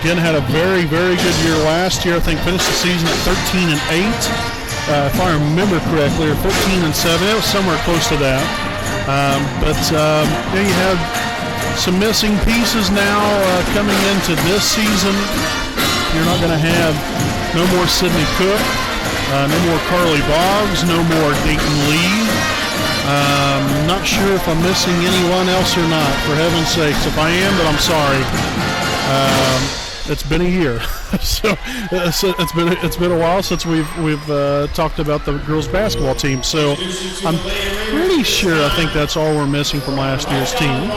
Again, had a very, very good year last year. I think finished the season at 13-8. If I remember correctly, or 13-7. It was somewhere close to that. You have some missing pieces now coming into this season. You're not going to have no more Sydney Cook, no more Carly Boggs, no more Dayton Lee. Not sure if I'm missing anyone else or not, for heaven's sakes. If I am, then I'm sorry. It's been a year, so it's been a while since we've talked about the girls basketball team. So I'm pretty sure I think that's all we're missing from last year's team.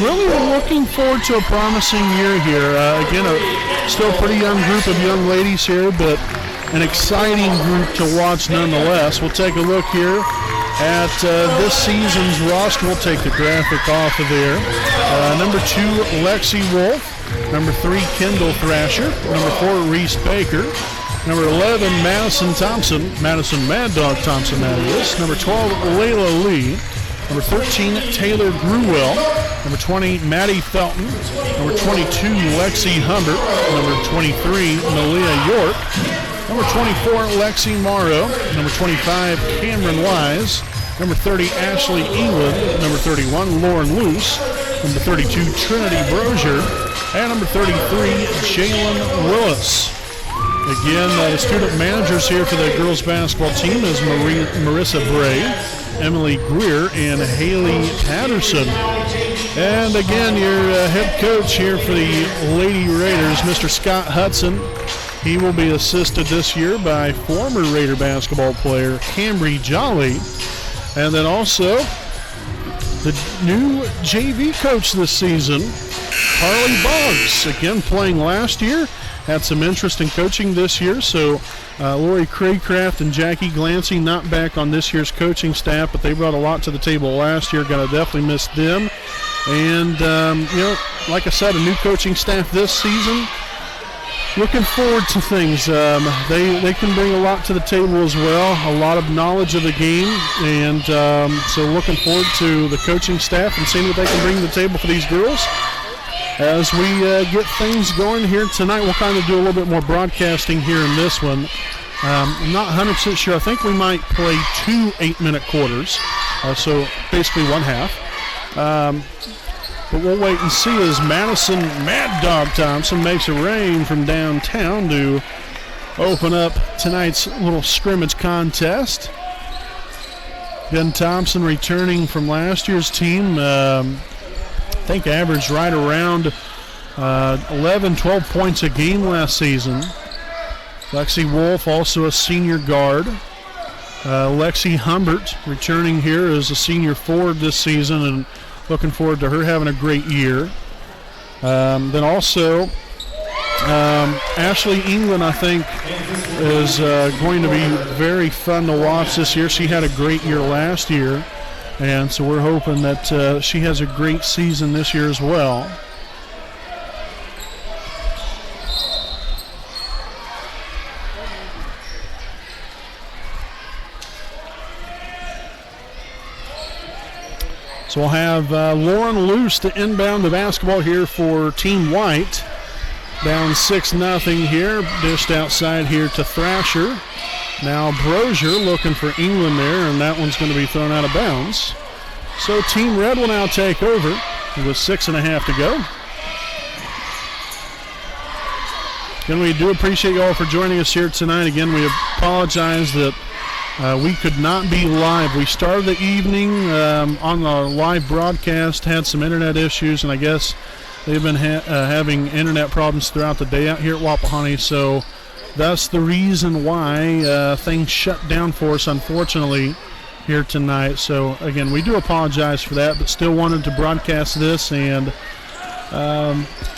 Really looking forward to a promising year here. Again, still a pretty young group of young ladies here, but an exciting group to watch nonetheless. We'll take a look here at this season's roster. We'll take the graphic off of there. Number 2, Lexi Wolf. Number 3, Kendall Thrasher. Number 4, Reese Baker. Number 11, Madison Thompson. Madison Mad Dog Thompson, that is. Number 12, Layla Lee. Number 13, Taylor Gruwell. Number 20, Maddie Felton. Number 22, Lexi Humbert. Number 23, Malia York. Number 24, Lexi Morrow. Number 25, Cameron Wise. Number 30, Ashley England. Number 31, Lauren Luce. Number 32, Trinity Brozier. And number 33, Jalen Willis. Again, the student managers here for the girls basketball team is Marissa Bray, Emily Greer, and Haley Patterson. And again, your head coach here for the Lady Raiders, Mr. Scott Hudson. He will be assisted this year by former Raider basketball player Cambry Jolly. And then also the new JV coach this season, Harley Boggs. Again, playing last year. Had some interest in coaching this year, so Lori Craycraft and Jackie Glancy not back on this year's coaching staff, but they brought a lot to the table last year. Going to definitely miss them. And, like I said, a new coaching staff this season. Looking forward to things. They can bring a lot to the table as well, a lot of knowledge of the game, and so looking forward to the coaching staff and seeing what they can bring to the table for these girls. As we get things going here tonight, we'll kind of do a little bit more broadcasting here in this one. I'm not 100% sure. I think we might play 2 8-minute quarters, so basically one half. But we'll wait and see as Madison Mad Dog Thompson makes it rain from downtown to open up tonight's little scrimmage contest. Ben Thompson returning from last year's team. I think averaged right around 11, 12 points a game last season. Lexi Wolf, also a senior guard. Lexi Humbert returning here as a senior forward this season, and looking forward to her having a great year. Then also Ashley England, I think, is going to be very fun to watch this year. She had a great year last year. And so we're hoping that she has a great season this year as well. So we'll have Lauren Luce to inbound the basketball here for Team White. Down 6-0 here. Dished outside here to Thrasher. Now Brozier looking for England there, and that one's going to be thrown out of bounds. So Team Red will now take over with 6.5 to go. Again, we do appreciate you all for joining us here tonight. Again, we apologize that we could not be live. We started the evening on the live broadcast, had some internet issues, and I guess they've been having internet problems throughout the day out here at Wapahani, so that's the reason why things shut down for us, unfortunately, here tonight. So, again, we do apologize for that, but still wanted to broadcast this and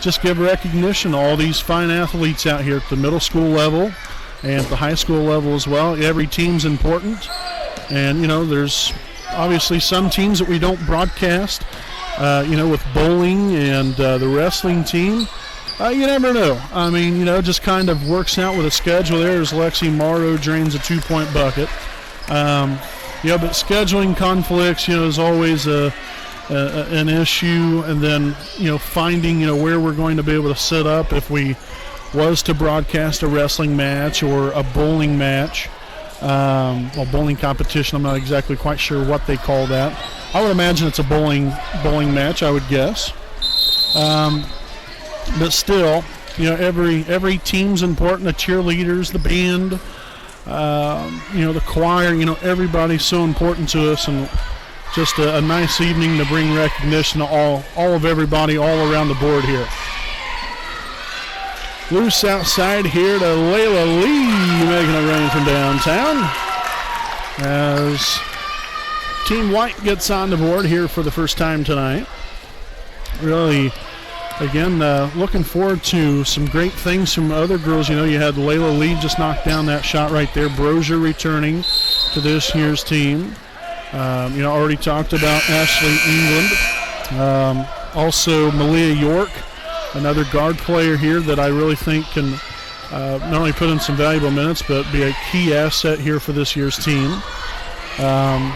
just give recognition to all these fine athletes out here at the middle school level and at the high school level as well. Every team's important. And, there's obviously some teams that we don't broadcast, with bowling and the wrestling team. You never know. I mean, just kind of works out with a schedule there as Lexi Morrow drains a 2-point bucket. But scheduling conflicts, is always an issue. And then, finding, where we're going to be able to set up if we was to broadcast a wrestling match or a bowling match, bowling competition. I'm not exactly quite sure what they call that. I would imagine it's a bowling match, I would guess. But still, every team's important. The cheerleaders, the band, the choir, everybody's so important to us, and just a nice evening to bring recognition to all of everybody all around the board here. Loose outside here to Layla Lee, making a run from downtown as Team White gets on the board here for the first time tonight. really, again, looking forward to some great things from other girls. You had Layla Lee just knocked down that shot right there. Brozier returning to this year's team. Already talked about Ashley England. Also, Malia York, another guard player here that I really think can not only put in some valuable minutes, but be a key asset here for this year's team. And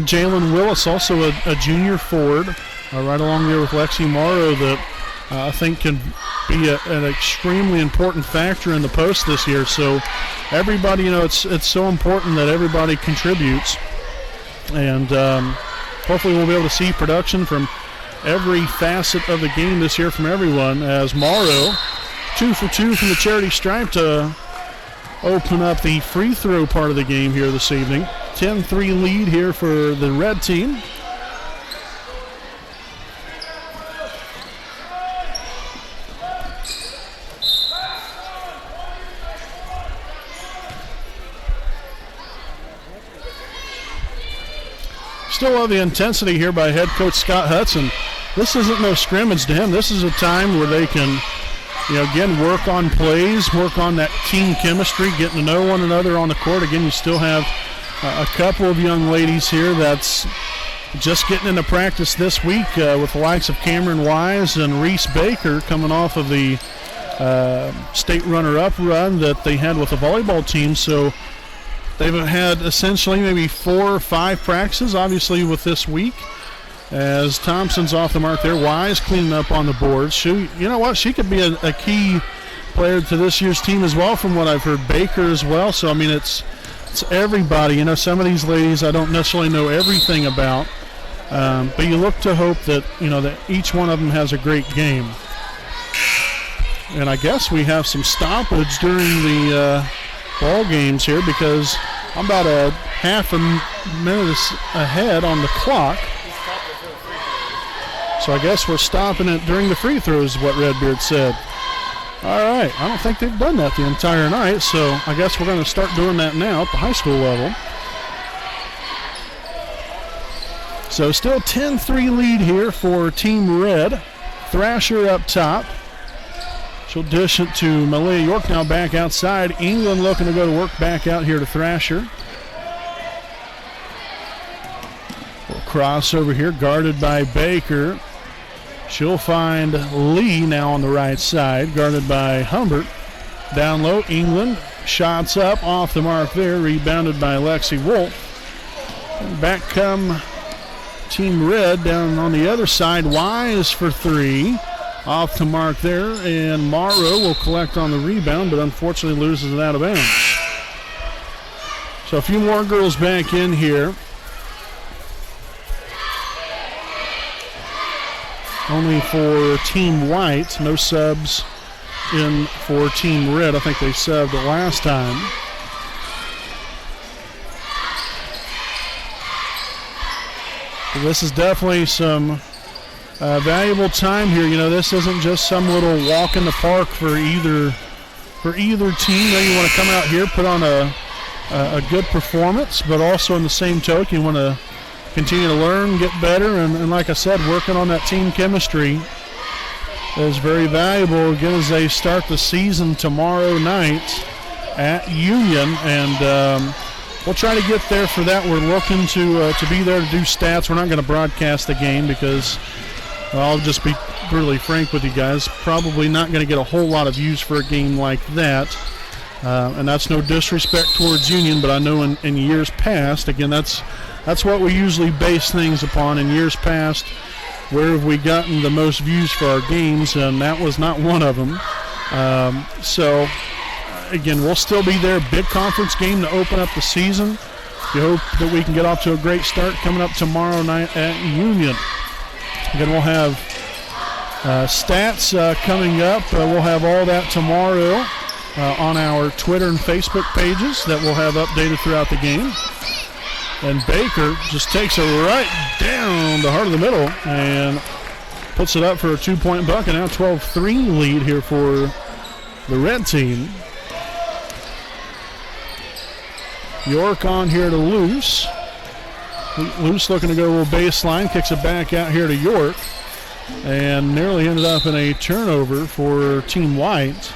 Jalen Willis, also a junior forward, right along there with Lexi Morrow, that I think can be an extremely important factor in the post this year. So everybody, it's so important that everybody contributes. And hopefully we'll be able to see production from every facet of the game this year from everyone, as Morrow, 2 for 2 from the charity stripe to open up the free throw part of the game here this evening. 10-3 lead here for the red team. Still love the intensity here by head coach Scott Hudson. This isn't no scrimmage to him. This is a time where they can, again, work on plays, work on that team chemistry, getting to know one another on the court. Again, you still have a couple of young ladies here that's just getting into practice this week with the likes of Cameron Wise and Reese Baker coming off of the state runner-up run that they had with the volleyball team. So they've had essentially maybe 4 or 5 practices, obviously, with this week. As Thompson's off the mark there, Wise cleaning up on the boards. She could be a key player to this year's team as well, from what I've heard. Baker as well. So, it's everybody. Some of these ladies I don't necessarily know everything about, but you look to hope that, that each one of them has a great game. And I guess we have some stoppage during the ball games here, because I'm about a half a minute ahead on the clock. So I guess we're stopping it during the free throws, is what Redbeard said. All right, I don't think they've done that the entire night, so I guess we're going to start doing that now at the high school level. So still 10-3 lead here for Team Red. Thrasher up top. She'll dish it to Malia York, now back outside. England looking to go to work back out here to Thrasher. We'll cross over here, guarded by Baker. She'll find Lee now on the right side, guarded by Humbert. Down low, England. Shots up, off the mark there, rebounded by Lexi Wolf. And back come Team Red down on the other side. Wise for 3. Off the mark there, and Morrow will collect on the rebound, but unfortunately loses it out of bounds. So a few more girls back in here. Only for Team White, no subs in for Team Red. I think they subbed it last time. So this is definitely some valuable time here. This isn't just some little walk in the park for either team. You want to come out here, put on a good performance, but also in the same token, you want to continue to learn, get better, and like I said, working on that team chemistry is very valuable, again, as they start the season tomorrow night at Union, and we'll try to get there for that. We're looking to be there to do stats. We're not going to broadcast the game because, I'll just be brutally frank with you guys, probably not going to get a whole lot of views for a game like that. And that's no disrespect towards Union, but I know in years past, again, that's what we usually base things upon. In years past, where have we gotten the most views for our games, and that was not one of them. So, again, we'll still be there. Big conference game to open up the season. We hope that we can get off to a great start coming up tomorrow night at Union. Again, we'll have stats coming up. We'll have all that tomorrow on our Twitter and Facebook pages that we'll have updated throughout the game. And Baker just takes it right down the heart of the middle and puts it up for a 2-point bucket. Now 12-3 lead here for the red team. York on here to Luce. Luce looking to go a little baseline, kicks it back out here to York. and nearly ended up in a turnover for Team White.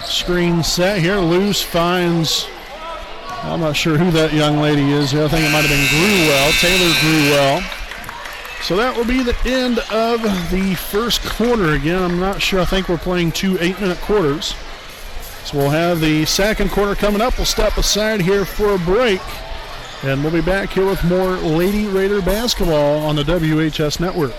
Screen set here. Loose finds, I'm not sure who that young lady is here. I think it might have been Grewell, Taylor Grewell. So that will be the end of the first quarter. Again, I'm not sure. I think we're playing 2 8-minute quarters. So we'll have the second quarter coming up. We'll step aside here for a break. And we'll be back here with more Lady Raider basketball on the WHS Network.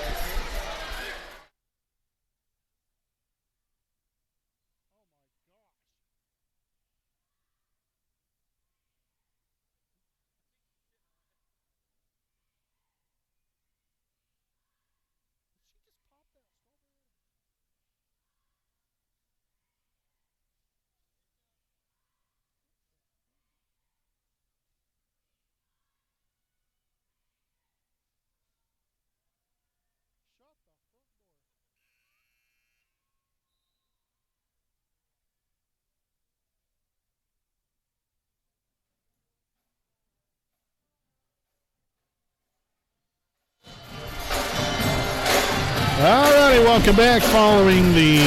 Alrighty, welcome back following the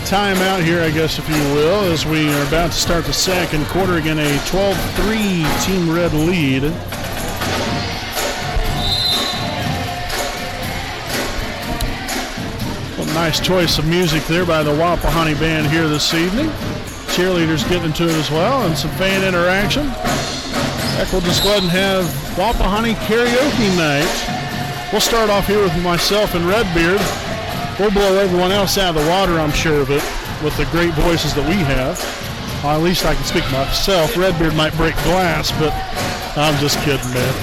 timeout here, I guess, if you will, as we are about to start the second quarter. Again, a 12-3 Team Red lead. A nice choice of music there by the Wapahani Band here this evening. Cheerleaders getting into it as well, and some fan interaction. Heck, we'll just go ahead and have Wapahani karaoke night. We'll start off here with myself and Redbeard. We'll blow everyone else out of the water, I'm sure of it, with the great voices that we have. At least I can speak for myself. Redbeard might break glass, but I'm just kidding, man.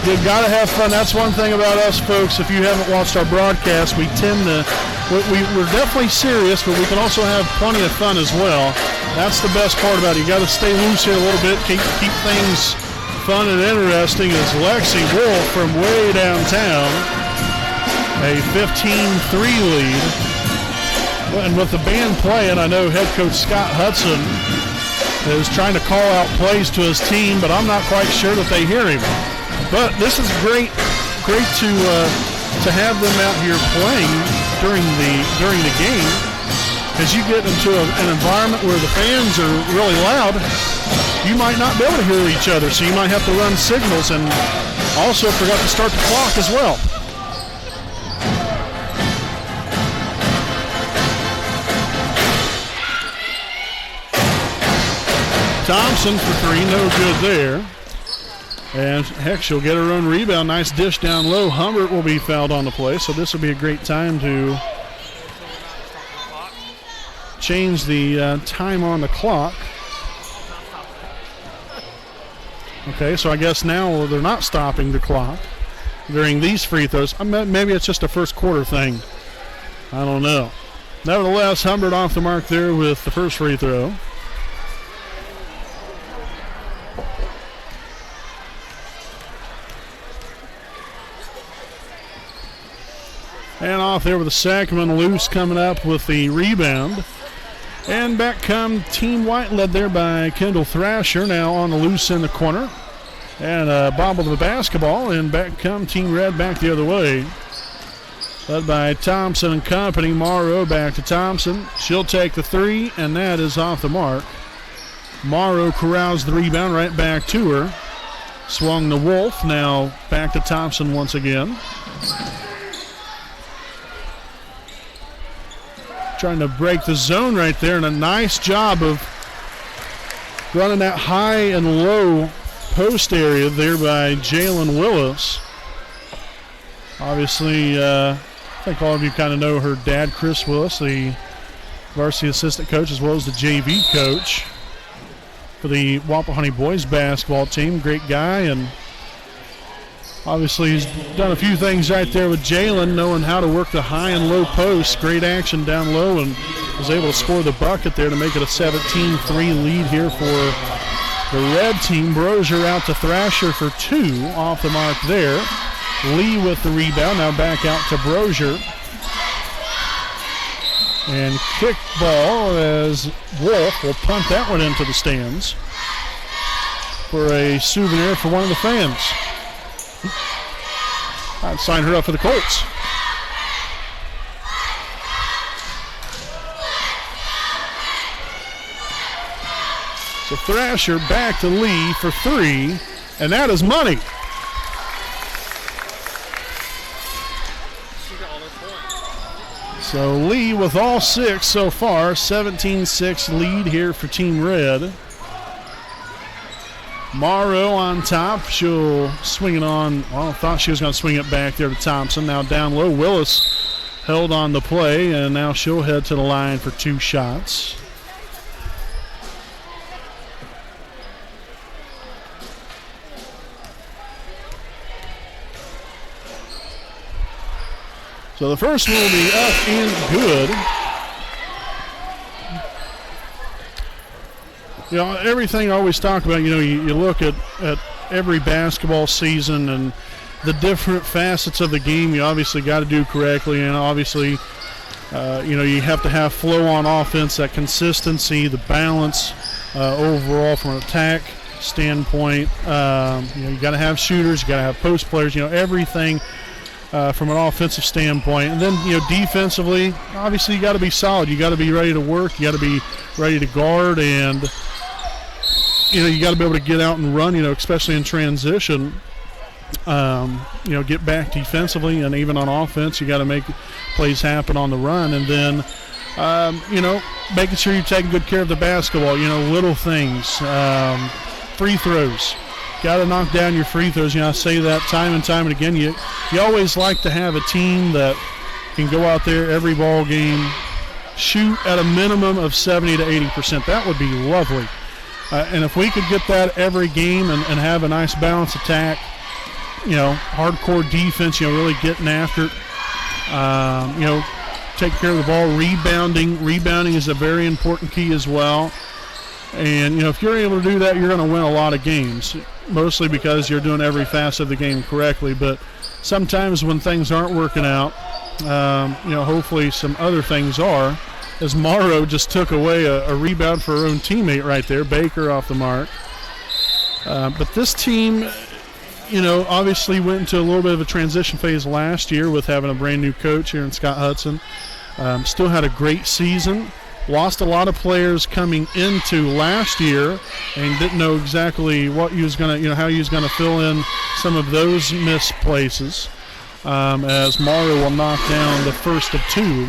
You've got to have fun. That's one thing about us, folks. If you haven't watched our broadcast, we're definitely serious, but we can also have plenty of fun as well. That's the best part about it. You got to stay loose here a little bit, keep things fun and interesting. As Lexi Wolf from way downtown, a 15-3 lead. And with the band playing, I know head coach Scott Hudson is trying to call out plays to his team, but I'm not quite sure that they hear him. But this is great to have them out here playing during the game. As you get into an environment where the fans are really loud, you might not be able to hear each other, so you might have to run signals, and also forgot to start the clock as well. Thompson for three, no good there. And heck, she'll get her own rebound. Nice dish down low. Humbert will be fouled on the play, so this will be a great time to change the time on the clock. Okay, so I guess now they're not stopping the clock during these free throws. Maybe it's just a first quarter thing. I don't know. Nevertheless, Humbert off the mark there with the first free throw. And off there with the second one. Loose coming up with the rebound. And back come Team White, led there by Kendall Thrasher, now on the loose in the corner. And bobble the basketball, and back come Team Red back the other way. Led by Thompson and company. Morrow back to Thompson. She'll take the three, and that is off the mark. Morrow corrals the rebound right back to her. Swung the Wolf, now back to Thompson once again. Trying to break the zone right there, and a nice job of running that high and low post area there by Jalen Willis. Obviously, I think all of you kind of know her dad, Chris Willis, the varsity assistant coach as well as the JV coach for the Wapahani boys basketball team. Great guy, and obviously he's done a few things right there with Jalen, knowing how to work the high and low posts. Great action down low, and was able to score the bucket there to make it a 17-3 lead here for the red team. Brozier out to Thrasher for two, off the mark there. Lee with the rebound. Now back out to Brozier. And kick ball as Wolf will punt that one into the stands for a souvenir for one of the fans. I'd sign her up for the Colts. So Thrasher back to Lee for 3, and that is money. So Lee with all 6 so far, 17-6 lead here for Team Red. Morrow on top, she'll swing it on, well, thought she was going to swing it back there to Thompson. Now down low, Willis held on the play, and now she'll head to the line for 2 shots. So the first one will be up and good. You know, everything I always talk about, you know, you look at every basketball season and the different facets of the game you obviously got to do correctly, and obviously, you know, you have to have flow on offense, that consistency, the balance overall from an attack standpoint. You know, you got to have shooters, you got to have post players, you know, everything from an offensive standpoint. And then, you know, defensively, obviously you got to be solid. You got to be ready to work. You got to be ready to guard, and, you know, you got to be able to get out and run, you know, especially in transition. You know, get back defensively, and even on offense, you got to make plays happen on the run. And then, you know, making sure you're taking good care of the basketball, you know, little things, free throws. Got to knock down your free throws. You know, I say that time and time and again. You always like to have a team that can go out there every ball game, shoot at a minimum of 70 to 80%. That would be lovely. And if we could get that every game and have a nice balanced attack, you know, hardcore defense, you know, really getting after it, you know, take care of the ball, rebounding is a very important key as well. And, you know, if you're able to do that, you're going to win a lot of games, mostly because you're doing every facet of the game correctly. But sometimes when things aren't working out, you know, hopefully some other things are, as Morrow just took away a rebound for her own teammate right there, Baker off the mark. But this team, you know, obviously went into a little bit of a transition phase last year with having a brand new coach here in Scott Hudson. Still had a great season. Lost a lot of players coming into last year and didn't know exactly what he was going to, you know, how he was going to fill in some of those missed places, as Morrow will knock down the first of 2.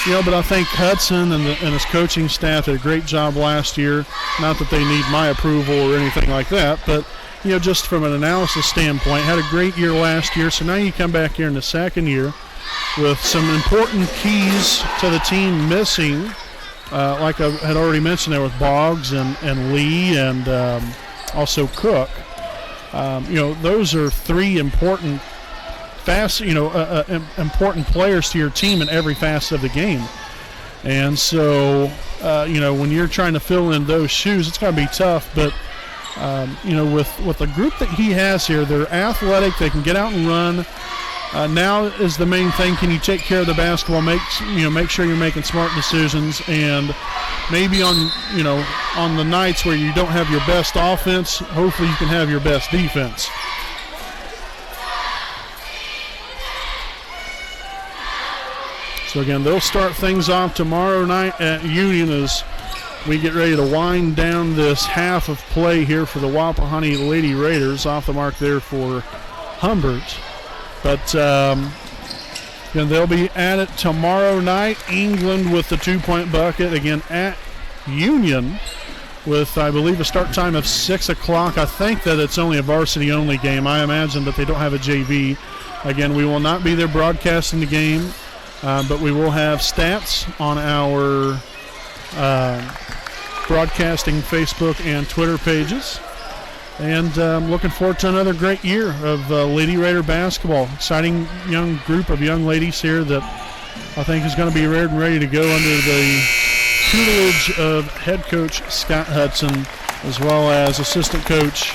You know, but I think Hudson and his coaching staff did a great job last year. Not that they need my approval or anything like that, but, you know, just from an analysis standpoint, had a great year last year. So now you come back here in the second year with some important keys to the team missing, like I had already mentioned there with Boggs and Lee and also Cook. You know, those are 3 important important players to your team in every facet of the game. And so, you know, when you're trying to fill in those shoes, it's going to be tough. But, you know, with the group that he has here, they're athletic, they can get out and run. Now is the main thing. Can you take care of the basketball? Make sure you're making smart decisions, and maybe on the nights where you don't have your best offense, hopefully you can have your best defense. So again, they'll start things off tomorrow night at Union as we get ready to wind down this half of play here for the Wapahani Lady Raiders. Off the mark there for Humbert. But again, they'll be at it tomorrow night. England with the 2-point bucket, again at Union with, I believe, a start time of 6 o'clock. I think that it's only a varsity-only game. I imagine that they don't have a JV. Again, we will not be there broadcasting the game, but we will have stats on our broadcasting Facebook and Twitter pages. And looking forward to another great year of Lady Raider basketball. Exciting young group of young ladies here that I think is going to be ready to go under the tutelage of head coach Scott Hudson, as well as assistant coach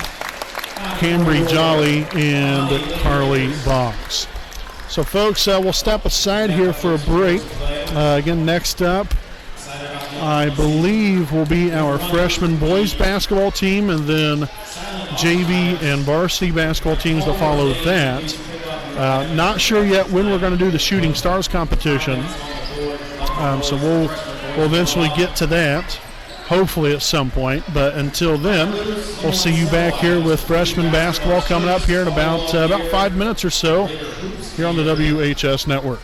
Cambry Jolly, and Carly Boggs. So, folks, we'll step aside here for a break. Again, next up, I believe, will be our freshman boys basketball team, and then JV and varsity basketball teams to follow that. Not sure yet when we're going to do the Shooting Stars competition, so we'll eventually get to that, hopefully at some point. But until then, we'll see you back here with freshman basketball coming up here in about 5 minutes or so here on the WHS Network.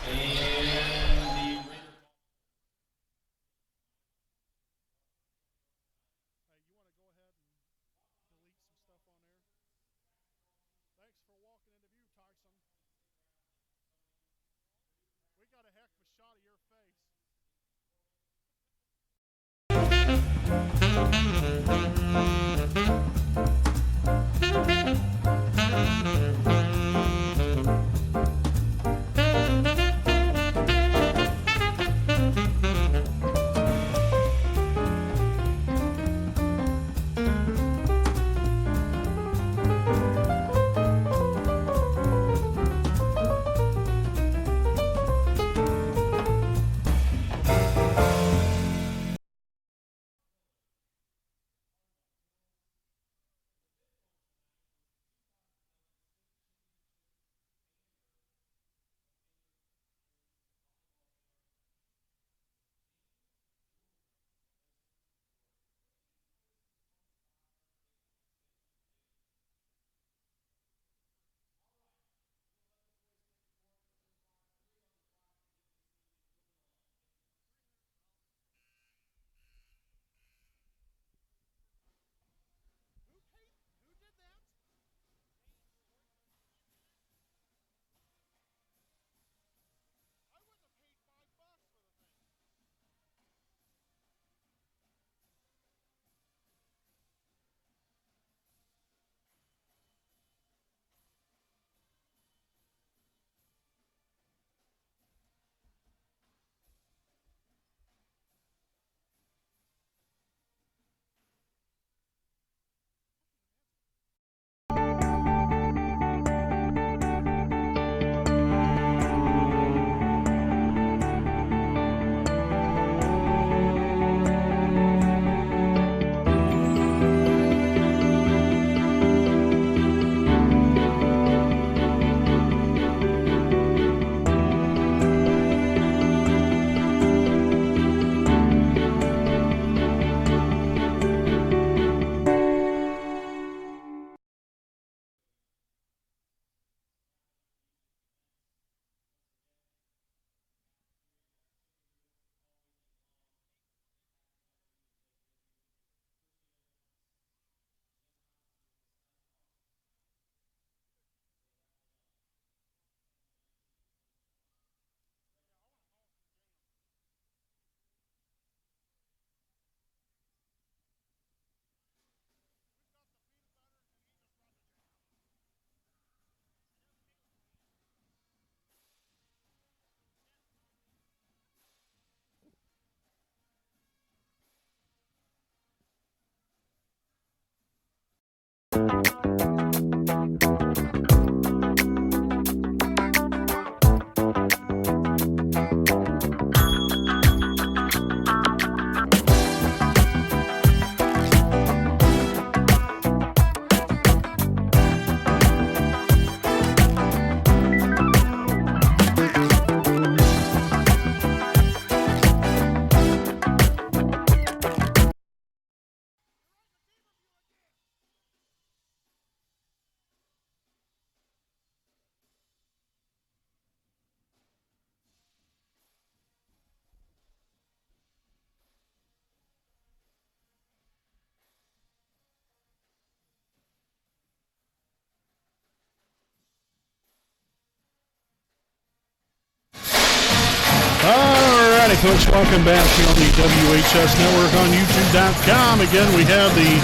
Alrighty, folks, welcome back here on the WHS Network on YouTube.com. Again, we have the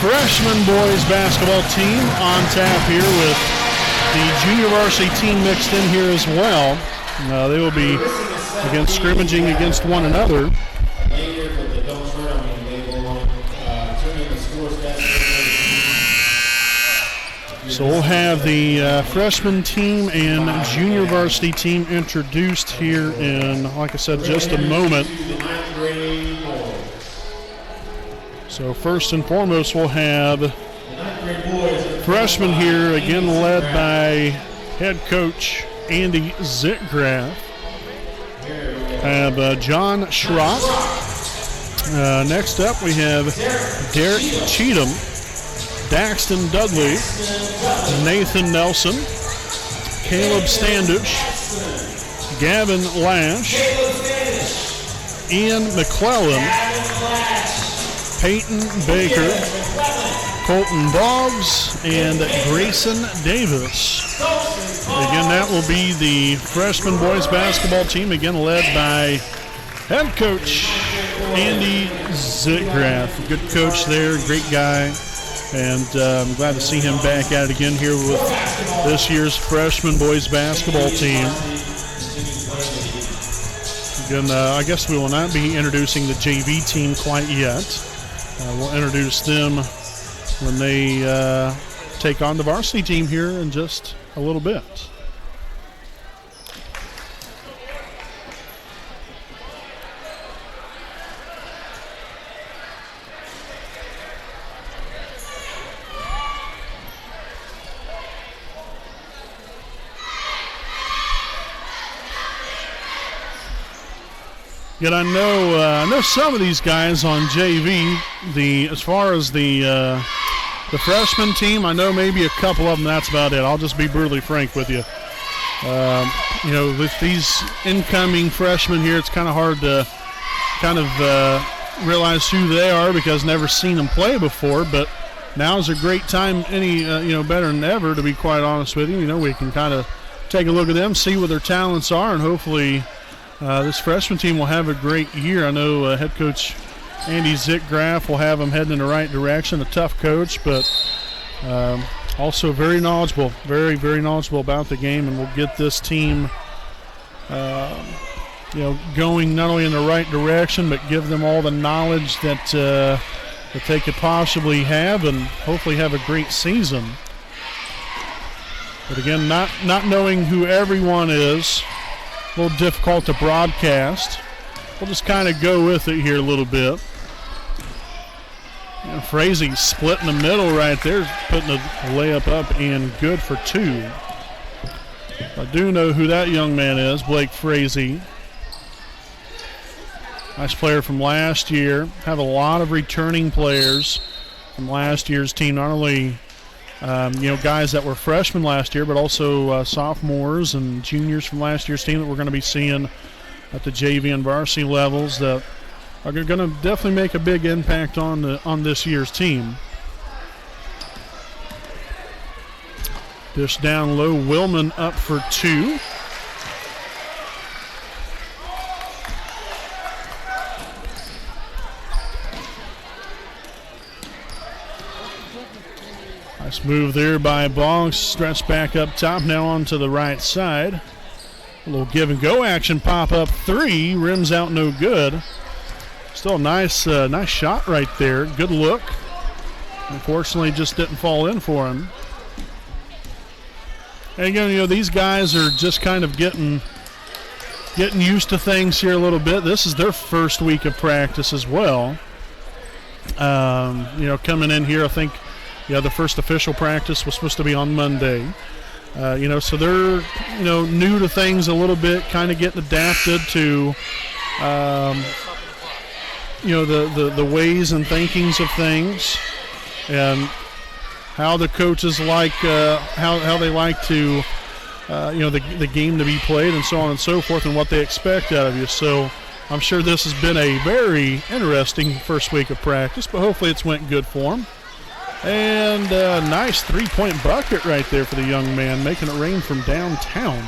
freshman boys basketball team on tap here with the junior varsity team mixed in here as well. They will be, again, scrimmaging against one another. So we'll have the freshman team and junior varsity team introduced here in, like I said, just a moment. So first and foremost, we'll have freshmen here, again led by head coach Andy Zitgraff. Have John Schrock. Next up, we have Derek Cheatham, Daxton Dudley, Nathan Nelson, Caleb Standish, Gavin Lash, Ian McClellan, Peyton Baker, Colton Boggs, and Grayson Davis. Again, that will be the freshman boys basketball team, again led by head coach Andy Zitgraff. Good coach there, great guy. And I'm glad to see him back at it again here with this year's freshman boys basketball team. Again, I guess we will not be introducing the JV team quite yet. We'll introduce them when they take on the varsity team here in just a little bit. Yet I know some of these guys on JV. As far as the freshman team, I know maybe a couple of them. That's about it. I'll just be brutally frank with you. With these incoming freshmen here, it's kind of hard to kind of realize who they are because never seen them play before. But now is a great time, better than ever, to be quite honest with you. We can kind of take a look at them, see what their talents are, and hopefully this freshman team will have a great year. I know head coach Andy Zitgraff will have them heading in the right direction. A tough coach, but also very knowledgeable, very, very knowledgeable about the game, and will get this team, going not only in the right direction, but give them all the knowledge that they could possibly have, and hopefully have a great season. But again, not knowing who everyone is, a little difficult to broadcast. We'll just kind of go with it here a little bit. And Frazee split in the middle right there, putting a layup up and good for two. I do know who that young man is, Blake Frazee. Nice player from last year. Have a lot of returning players from last year's team, not only guys that were freshmen last year, but also sophomores and juniors from last year's team that we're going to be seeing at the JV and varsity levels that are going to definitely make a big impact on this year's team. Dish down low, Willman up for two. Nice move there by Boggs. Stretched back up top, now onto the right side. A little give and go action, pop up three, rims out no good. Still a nice shot right there. Good look. Unfortunately, just didn't fall in for him. And again, these guys are just kind of getting used to things here a little bit. This is their first week of practice as well. Coming in here, I think, the first official practice was supposed to be on Monday. So they're, new to things a little bit, kind of getting adapted to, the ways and thinkings of things, and how the coaches like, how they like to, the game to be played, and so on and so forth, and what they expect out of you. So I'm sure this has been a very interesting first week of practice, but hopefully it's went good for them. And a nice three-point bucket right there for the young man, making it rain from downtown.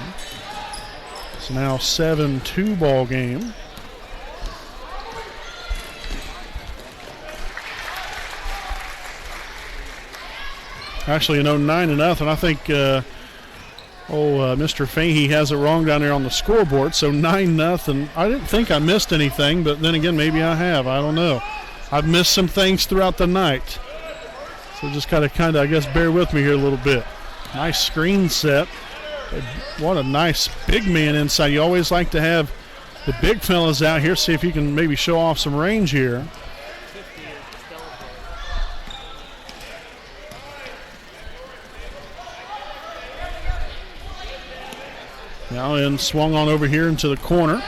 It's now 7-2 ball game. Actually, 9-0. I think Mr. Fahey has it wrong down there on the scoreboard. So 9-0. I didn't think I missed anything, but then again, maybe I have. I don't know. I've missed some things throughout the night. So just kind of, I guess, bear with me here a little bit. Nice screen set. What a nice big man inside. You always like to have the big fellas out here, see if you can maybe show off some range here. Now in, swung on over here into the corner.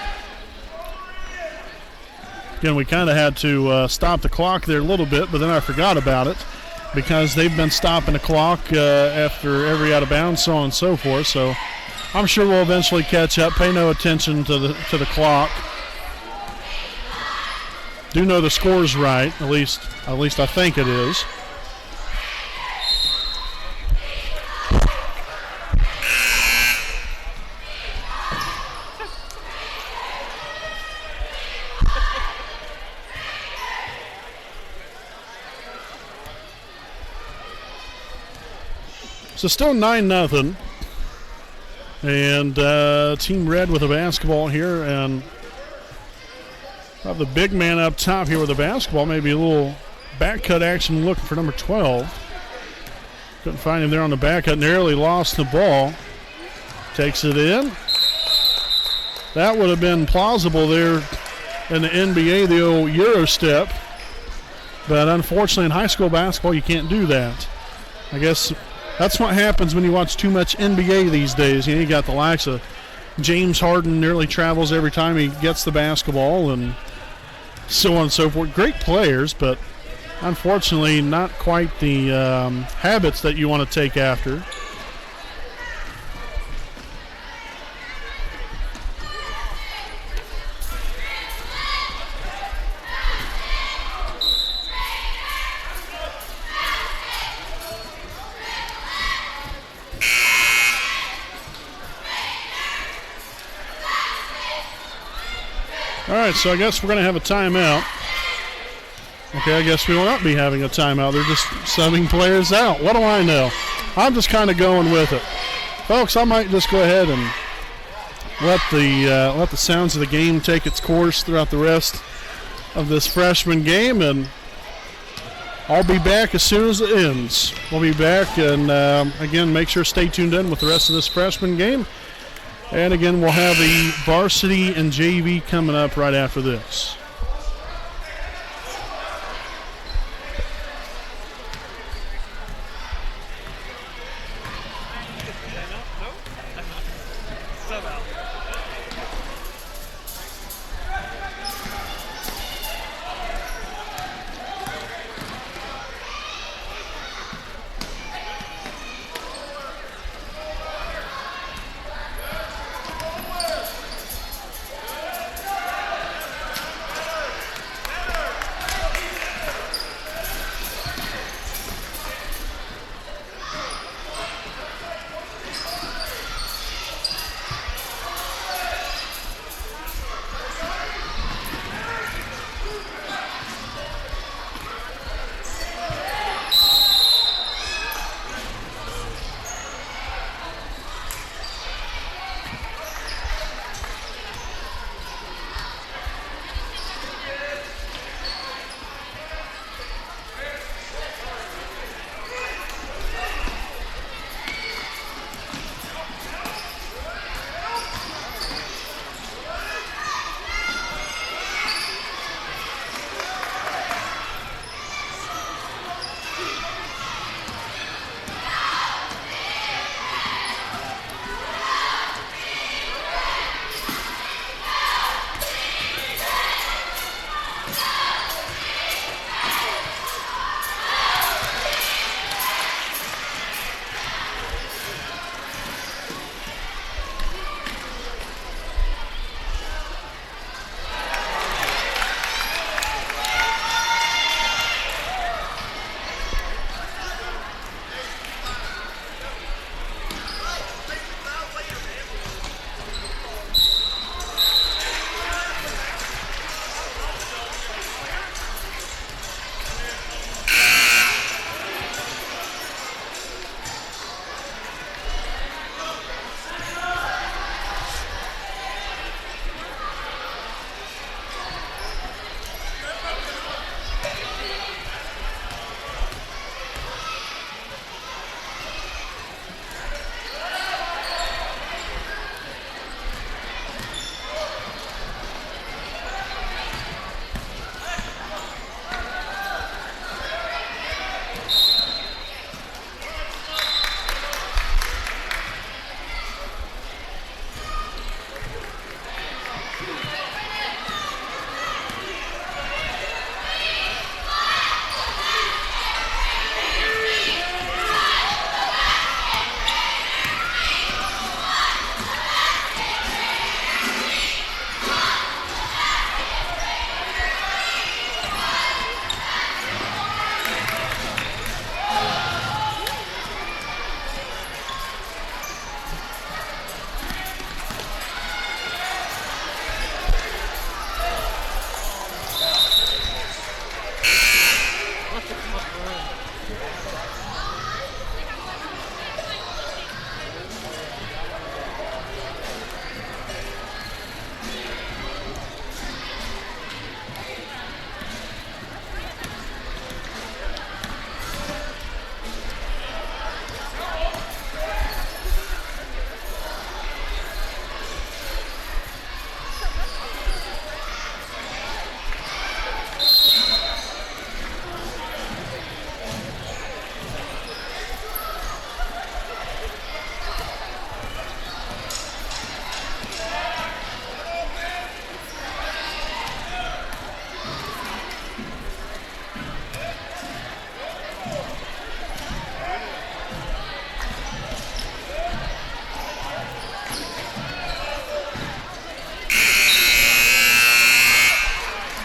Again, we kind of had to stop the clock there a little bit, but then I forgot about it because they've been stopping the clock after every out of bounds, so on and so forth. So I'm sure we'll eventually catch up. Pay no attention to the clock. Do know the score's right, at least I think it is. So still 9-0, and Team Red with a basketball here, and have the big man up top here with the basketball. Maybe a little back cut action looking for number 12. Couldn't find him there on the back cut. Narrowly lost the ball. Takes it in. That would have been plausible there in the NBA, the old Euro step. But unfortunately in high school basketball you can't do that. I guess that's what happens when you watch too much NBA these days. You got the likes of James Harden nearly travels every time he gets the basketball and so on and so forth. Great players, but unfortunately not quite the habits that you want to take after. All right, so I guess we're going to have a timeout. Okay, I guess we will not be having a timeout. They're just subbing players out. What do I know? I'm just kind of going with it. Folks, I might just go ahead and let the sounds of the game take its course throughout the rest of this freshman game, and I'll be back as soon as it ends. We'll be back, and again, make sure to stay tuned in with the rest of this freshman game. And again, we'll have the varsity and JV coming up right after this.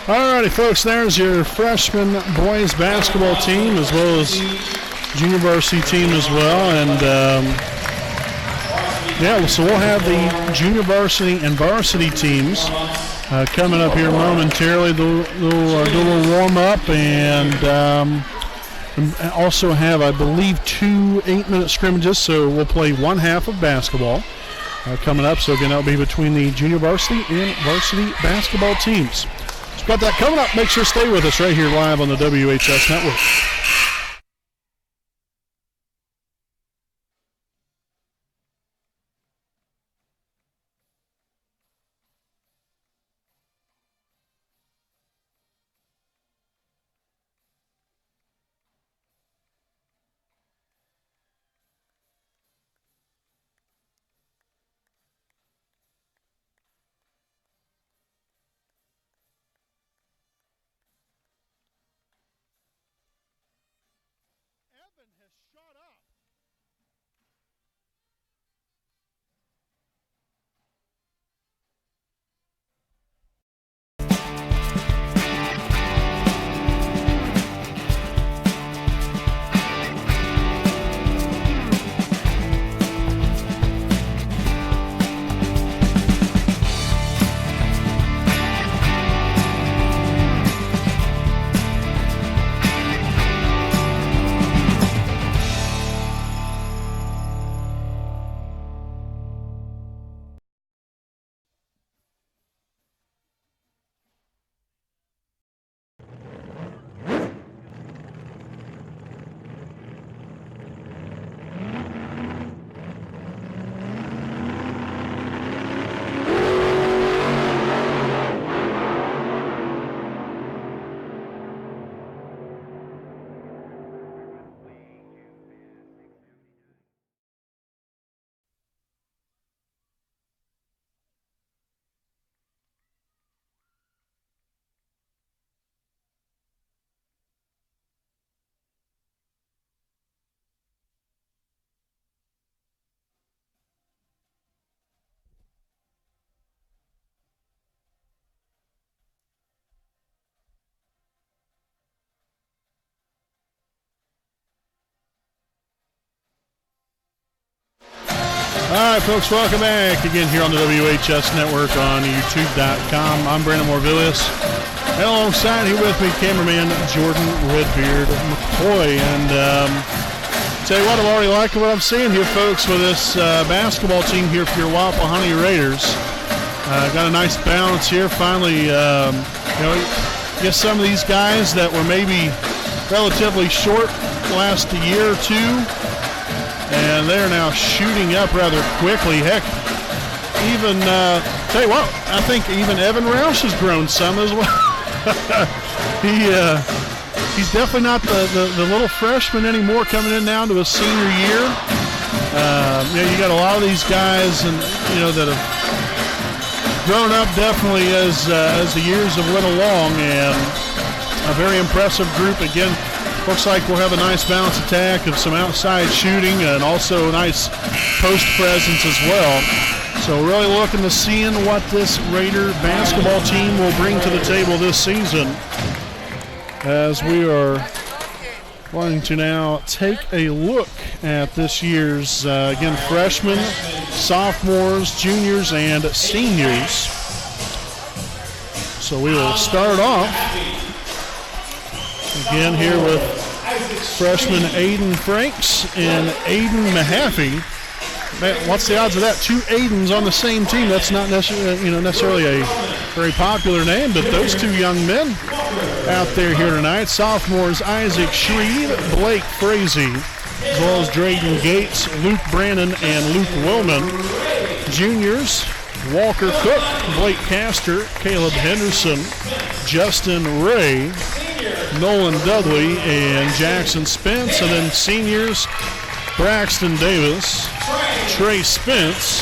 Alrighty, folks, there's your freshman boys basketball team as well as junior varsity team as well. And, yeah, so we'll have the junior varsity and varsity teams coming up here momentarily. They'll do a little warm-up and also have, I believe, 2 8-minute scrimmages, so we'll play one half of basketball coming up. So, again, that'll be between the junior varsity and varsity basketball teams. Got that coming up. Make sure to stay with us right here live on the WHS Network. All right, folks, welcome back again here on the WHS Network on YouTube.com. I'm Brandon Morvillius, and alongside here with me, cameraman Jordan Redbeard McCoy. And tell you what, I'm already liking what I'm seeing here, folks, with this basketball team here for your Wapahani Raiders. Got a nice balance here. Finally, get some of these guys that were maybe relatively short last year or two, and they're now shooting up rather quickly. Heck, even, tell you what, I think even Evan Roush has grown some as well. He's definitely not the little freshman anymore, coming in now to his senior year. You got a lot of these guys and that have grown up definitely as the years have went along, and a very impressive group. Again, looks like we'll have a nice balance attack of some outside shooting and also a nice post presence as well. So really looking to seeing what this Raider basketball team will bring to the table this season, as we are going to now take a look at this year's, again, freshmen, sophomores, juniors, and seniors. So we will start off again here with freshman Aiden Franks and Aiden Mahaffey. Man, what's the odds of that? Two Aidens on the same team. That's not necessarily a very popular name, but those two young men out there here tonight. Sophomores Isaac Shreve, Blake Frazee, as well as Drayden Gates, Luke Brannon, and Luke Willman. Juniors, Walker Cook, Blake Castor, Caleb Henderson, Justin Ray, Nolan Dudley, and Jackson Spence. And then seniors, Braxton Davis, Trey Spence,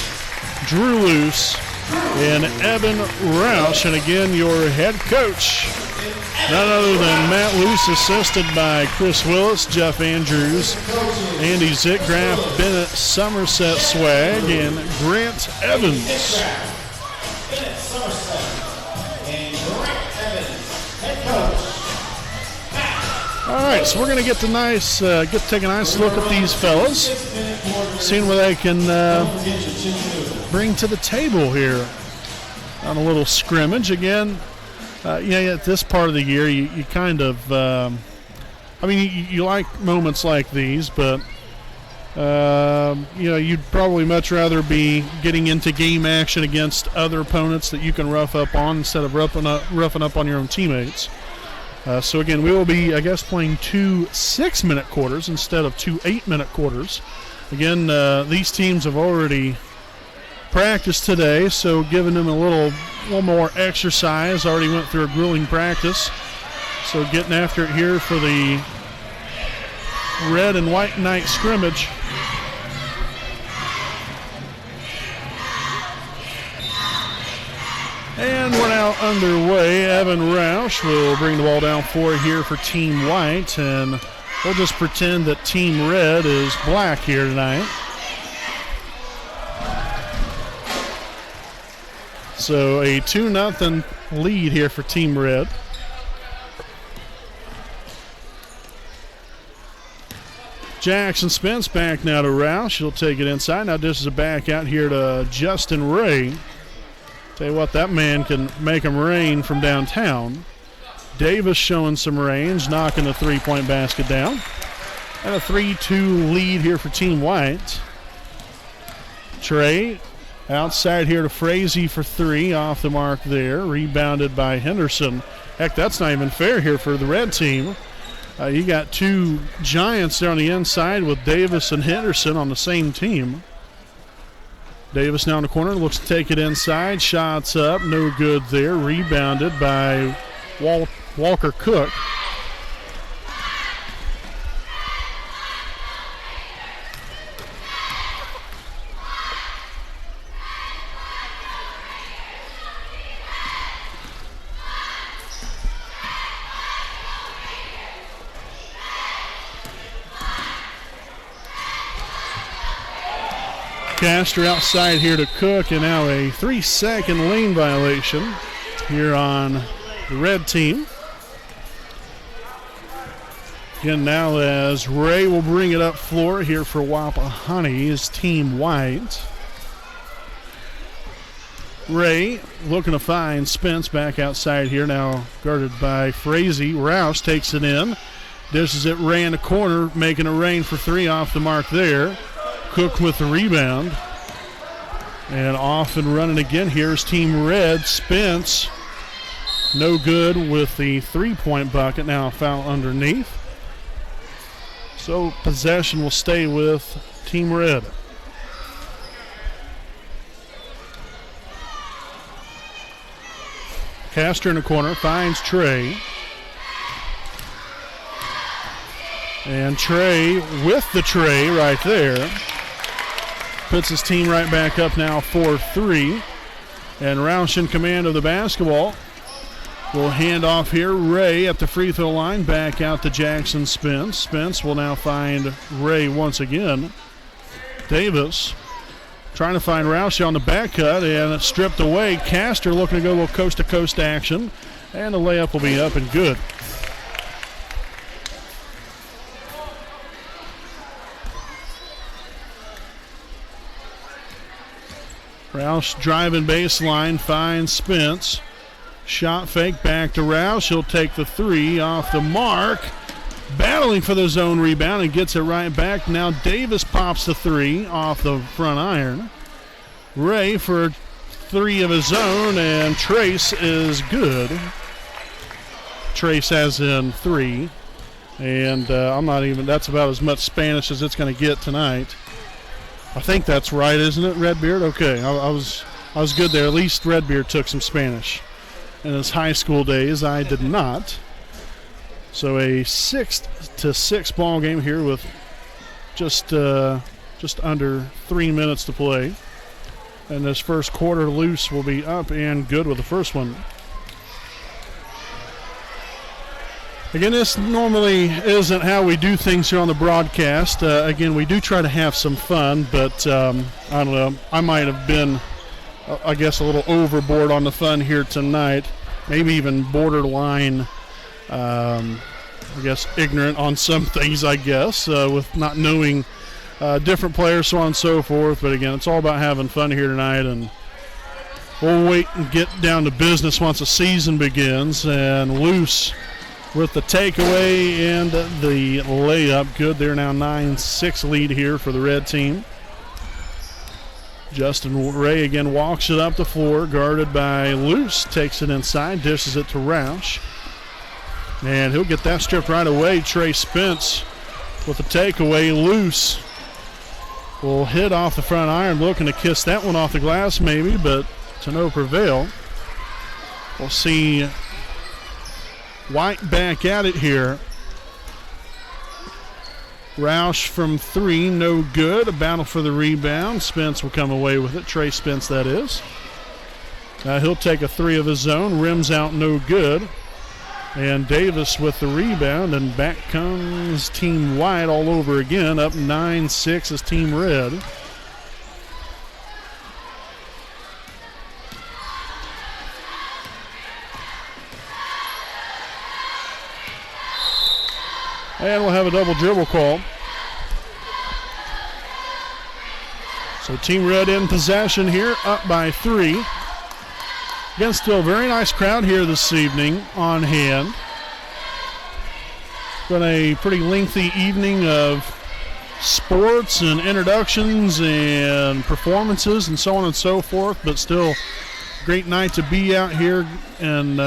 Drew Luce, and Evan Roush. And again, your head coach, none other than Matt Luce, assisted by Chris Willis, Jeff Andrews, Andy Zitgraf, Bennett Somerset Swag, and Grant Evans. All right, so we're going to take a nice look at these fellas, seeing what they can bring to the table here on a little scrimmage. Again, at this part of the year, you kind of, you like moments like these, but you'd probably much rather be getting into game action against other opponents that you can rough up on instead of roughing up on your own teammates. So again, we will be, playing 2 6-minute quarters instead of 2 8-minute quarters. Again, these teams have already practiced today, so giving them a little more exercise. Already went through a grueling practice. So getting after it here for the red and white night scrimmage. And we're now underway. Evan Roush will bring the ball down forward here for Team White, and we'll just pretend that Team Red is black here tonight. So a 2-0 lead here for Team Red. Jackson Spence back now to Roush. He'll take it inside. Now this is a back out here to Justin Ray. Tell you what, that man can make them rain from downtown. Davis showing some range, knocking the three-point basket down. And a 3-2 lead here for Team White. Trey outside here to Frazee for 3, off the mark there. Rebounded by Henderson. Heck, that's not even fair here for the red team. You got two giants there on the inside with Davis and Henderson on the same team. Davis now in the corner, looks to take it inside. Shots up, no good there. Rebounded by Walker Cook. Castor outside here to Cook, and now a 3-second lane violation here on the red team. Again, now as Ray will bring it up floor here for Wapahani's Team White. Ray looking to find Spence back outside here, now guarded by Frazee. Rouse takes it in. Dishes it Ray in the corner, making a rain for 3, off the mark there. Cook with the rebound. And off and running again. Here's Team Red. Spence, no good with the 3-point bucket. Now a foul underneath. So possession will stay with Team Red. Castor in the corner, finds Trey. And Trey with the tray right there. Puts his team right back up now 4-3. And Roush in command of the basketball. Will hand off here. Ray at the free throw line. Back out to Jackson Spence. Spence will now find Ray once again. Davis trying to find Roush on the back cut, and it's stripped away. Castor looking to go a little coast-to-coast action. And the layup will be up and good. Roush driving baseline, finds Spence. Shot fake back to Roush. He'll take the 3 off the mark. battling for the zone rebound and gets it right back. Now Davis pops the three off the front iron. Ray for three of his own, and Trace is good. Trace has in three. And that's about as much Spanish as it's going to get tonight. I think that's right, isn't it, Redbeard? Okay, I was good there. At least Redbeard took some Spanish in his high school days. I did not. So a 6-6 ball game here with just under 3 minutes to play. And this first quarter, Luce will be up and good with the first one. Again, this normally isn't how we do things here on the broadcast. Again, we do try to have some fun, but I don't know. I might have been, I guess, a little overboard on the fun here tonight. Maybe even borderline, I guess, ignorant on some things, I guess, with not knowing different players, so on and so forth. But again, it's all about having fun here tonight, and we'll wait and get down to business once the season begins. And Luce with the takeaway and the layup. Good. They're now 9-6 lead here for the red team. Justin Ray again walks it up the floor, guarded by Luce. Takes it inside, dishes it to Roush. And he'll get that stripped right away. Trey Spence with the takeaway. Luce will hit off the front iron, looking to kiss that one off the glass maybe, but to no prevail. We'll see White back at it here. Roush from three, no good. A battle for the rebound. Spence will come away with it. Trey Spence, that is. He'll take a three of his own. Rims out, no good. And Davis with the rebound, and back comes Team White all over again. Up 9-6 is Team Red. And we'll have a double dribble call. So Team Red in possession here, up by three. Again, still a very nice crowd here this evening on hand. Been a pretty lengthy evening of sports and introductions and performances and so on and so forth, but still great night to be out here, and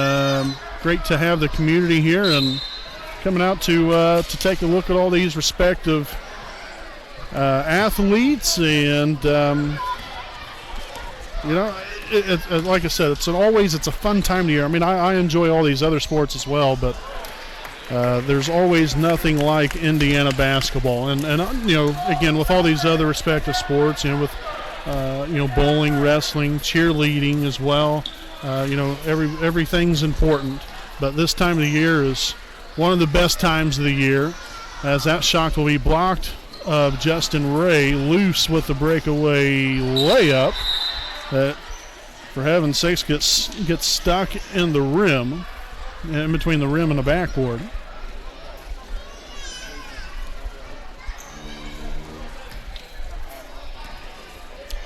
great to have the community here and coming out to take a look at all these respective athletes. And like I said, it's a fun time of the year. I mean, I enjoy all these other sports as well, but there's always nothing like Indiana basketball. And again, with all these other respective sports, with bowling, wrestling, cheerleading as well, everything's important. But this time of the year is one of the best times of the year, as that shot will be blocked of Justin Ray. Luce with the breakaway layup that, for heaven's sakes, gets stuck in the rim, in between the rim and the backboard.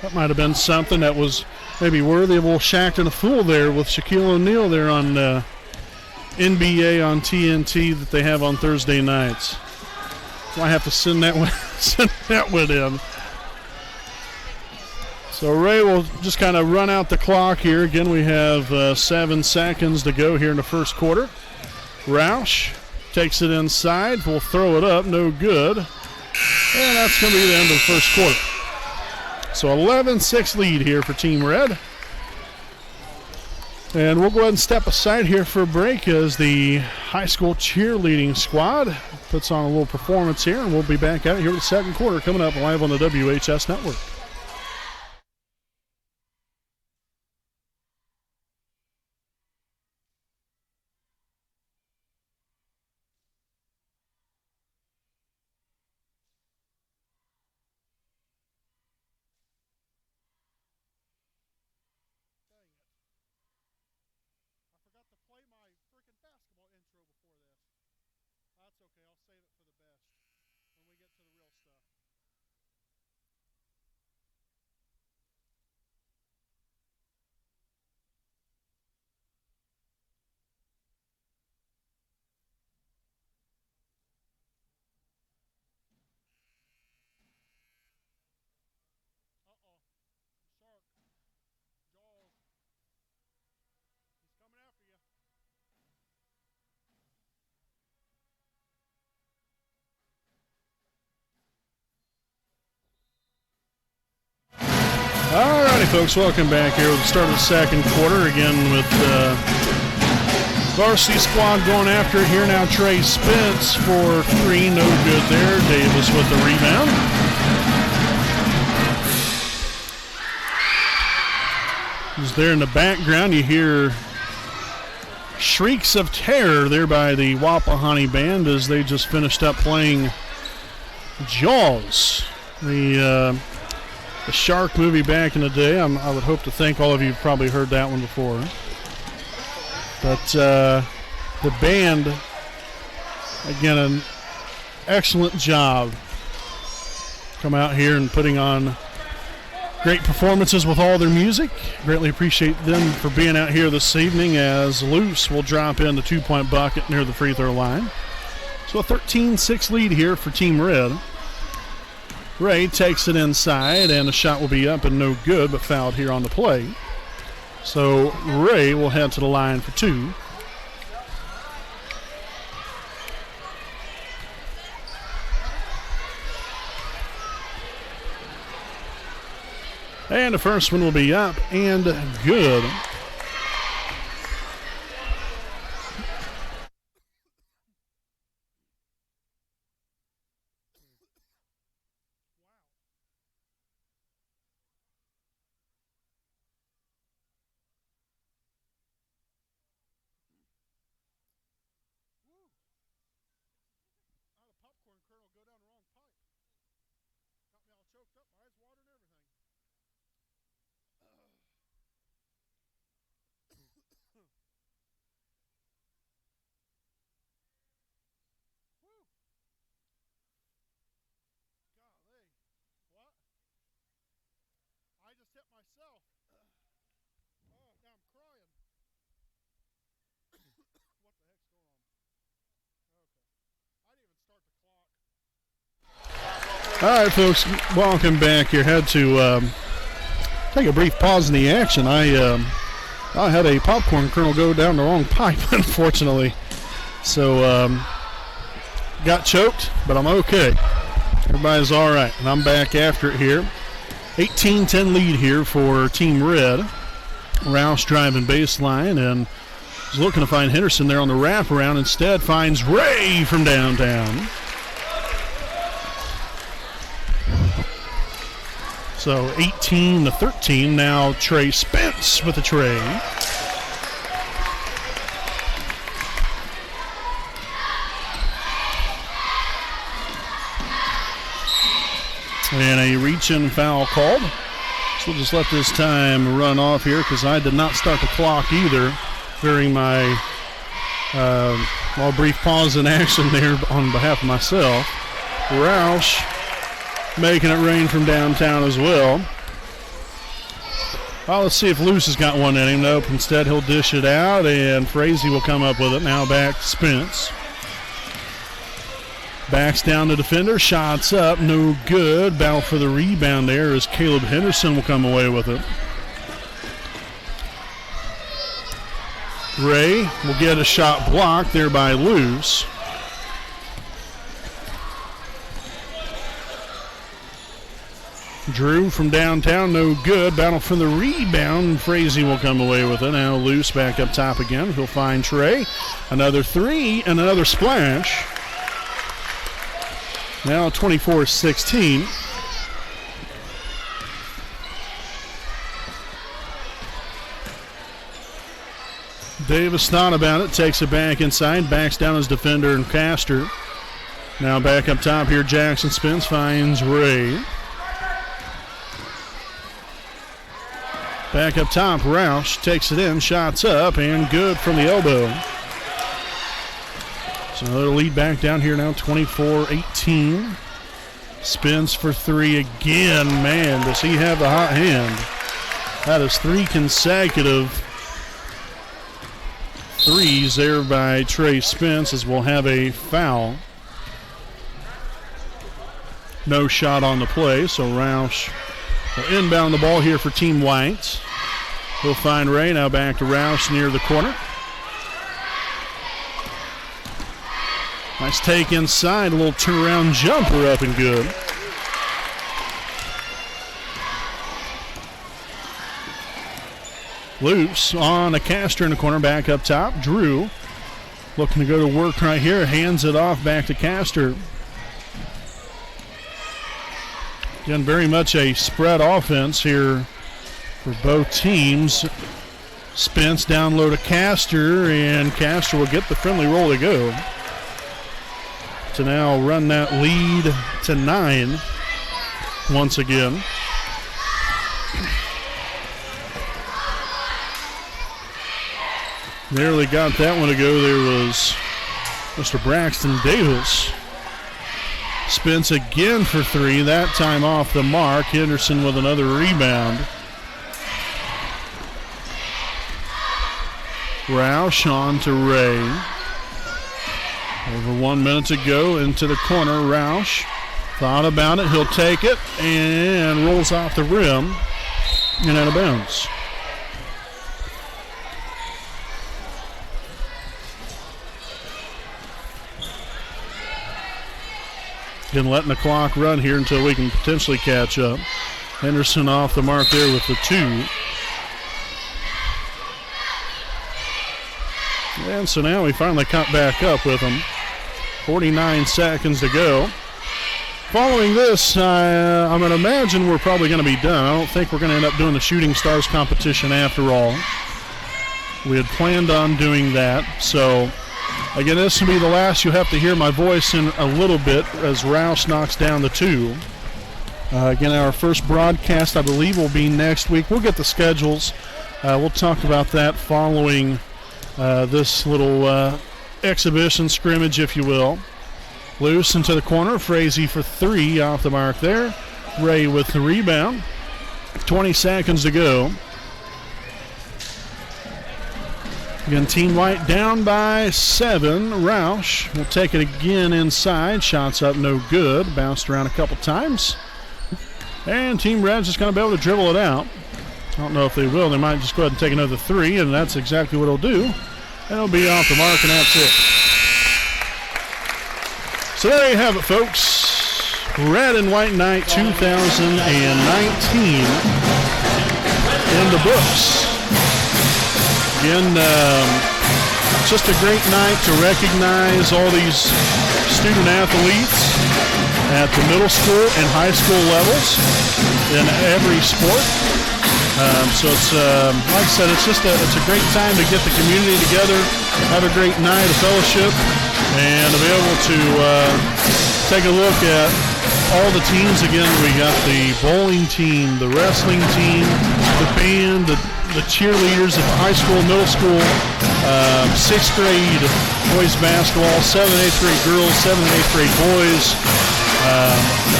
That might have been something that was maybe worthy of a little Shaqtin' a Fool there with Shaquille O'Neal there on NBA on TNT that they have on Thursday nights. So I have to send that one in. So Ray will just kind of run out the clock here. Again, we have 7 seconds to go here in the first quarter. Roush takes it inside. Will throw it up. No good. And that's going to be the end of the first quarter. So 11-6 lead here for Team Red. And we'll go ahead and step aside here for a break as the high school cheerleading squad puts on a little performance here, and we'll be back at it here with the second quarter coming up live on the WHS Network. Alrighty, folks, welcome back here with the start of the second quarter. Again with varsity squad going after it here now. Trey Spence for three, no good there. Davis with the rebound. As there in the background, you hear shrieks of terror there by the Wapahani band as they just finished up playing Jaws, the shark movie back in the day. I would hope to think all of you have probably heard that one before. But the band, again, an excellent job. Come out here and putting on great performances with all their music. Greatly appreciate them for being out here this evening as Luce will drop in the two-point bucket near the free throw line. So a 13-6 lead here for Team Red. Ray takes it inside, and the shot will be up and no good, but fouled here on the play. So Ray will head to the line for two. And the first one will be up and good. All right, folks, welcome back here. Had to take a brief pause in the action. I had a popcorn kernel go down the wrong pipe, unfortunately. So got choked, but I'm okay. Everybody's all right, and I'm back after it here. 18-10 lead here for Team Red. Roush driving baseline and is looking to find Henderson there on the wraparound. Instead finds Ray from downtown. So 18-13 now. Trey Spence with the tray. And a reach-in foul called. So we'll just let this time run off here because I did not start the clock either during my brief pause in action there on behalf of myself. Roush making it rain from downtown as well. Well, let's see if Luce has got one in him. Nope, instead he'll dish it out, and Frazee will come up with it. Now back to Spence. Backs down the defender, shots up, no good. Battle for the rebound there as Caleb Henderson will come away with it. Ray will get a shot blocked there by Luce. Drew from downtown, no good. Battle for the rebound. Frazee will come away with it. Now Luce back up top again. He'll find Trey. Another three and another splash. Now 24-16. Davis thought about it, takes it back inside, backs down his defender and Castor. Now back up top here, Jackson Spence finds Ray. Back up top, Roush takes it in, shots up, and good from the elbow. So another lead back down here now, 24-18. Spence for three again. Man, does he have the hot hand. That is three consecutive threes there by Trey Spence as we'll have a foul. No shot on the play, so Roush will inbound the ball here for Team White. He'll find Ray. Now back to Roush near the corner. Nice take inside. A little turnaround jumper up and good. Loose on a Castor in the corner, back up top. Drew looking to go to work right here. Hands it off back to Castor. Again, very much a spread offense here for both teams. Spence down low to Castor, and Castor will get the friendly roll to go. To now run that lead to 9 once again. Nearly got that one to go. There was Mr. Braxton Davis. Spence again for 3, that time off the mark. Henderson with another rebound. Roush on to Ray. Over 1 minute to go into the corner. Roush thought about it. He'll take it and rolls off the rim and out of bounds. Again, letting the clock run here until we can potentially catch up. Henderson off the mark there with the 2. And so now we finally caught back up with them. 49 seconds to go. Following this, I'm going to imagine we're probably going to be done. I don't think we're going to end up doing the Shooting Stars competition after all. We had planned on doing that. So, again, this will be the last you'll have to hear my voice in a little bit as Rouse knocks down the 2. Again, our first broadcast, I believe, will be next week. We'll get the schedules. We'll talk about that following this little exhibition scrimmage, if you will. Loose into the corner. Frazee for 3 off the mark there. Ray with the rebound. 20 seconds to go. Again, Team White down by 7. Roush will take it again inside. Shots up, no good. Bounced around a couple times. And Team Red's just going to be able to dribble it out. I don't know if they will. They might just go ahead and take another 3, and that's exactly what it'll do. And it'll be off the mark, and that's it. So there you have it, folks. Red and White Night 2019 in the books. Again, just a great night to recognize all these student athletes at the middle school and high school levels in every sport. So it's, like I said, it's a great time to get the community together, have a great night of fellowship, and to be able to take a look at all the teams. Again, we got the bowling team, the wrestling team, the band, the cheerleaders at the high school, middle school, 6th grade boys basketball, 7th and 8th grade girls, 7th and 8th grade boys.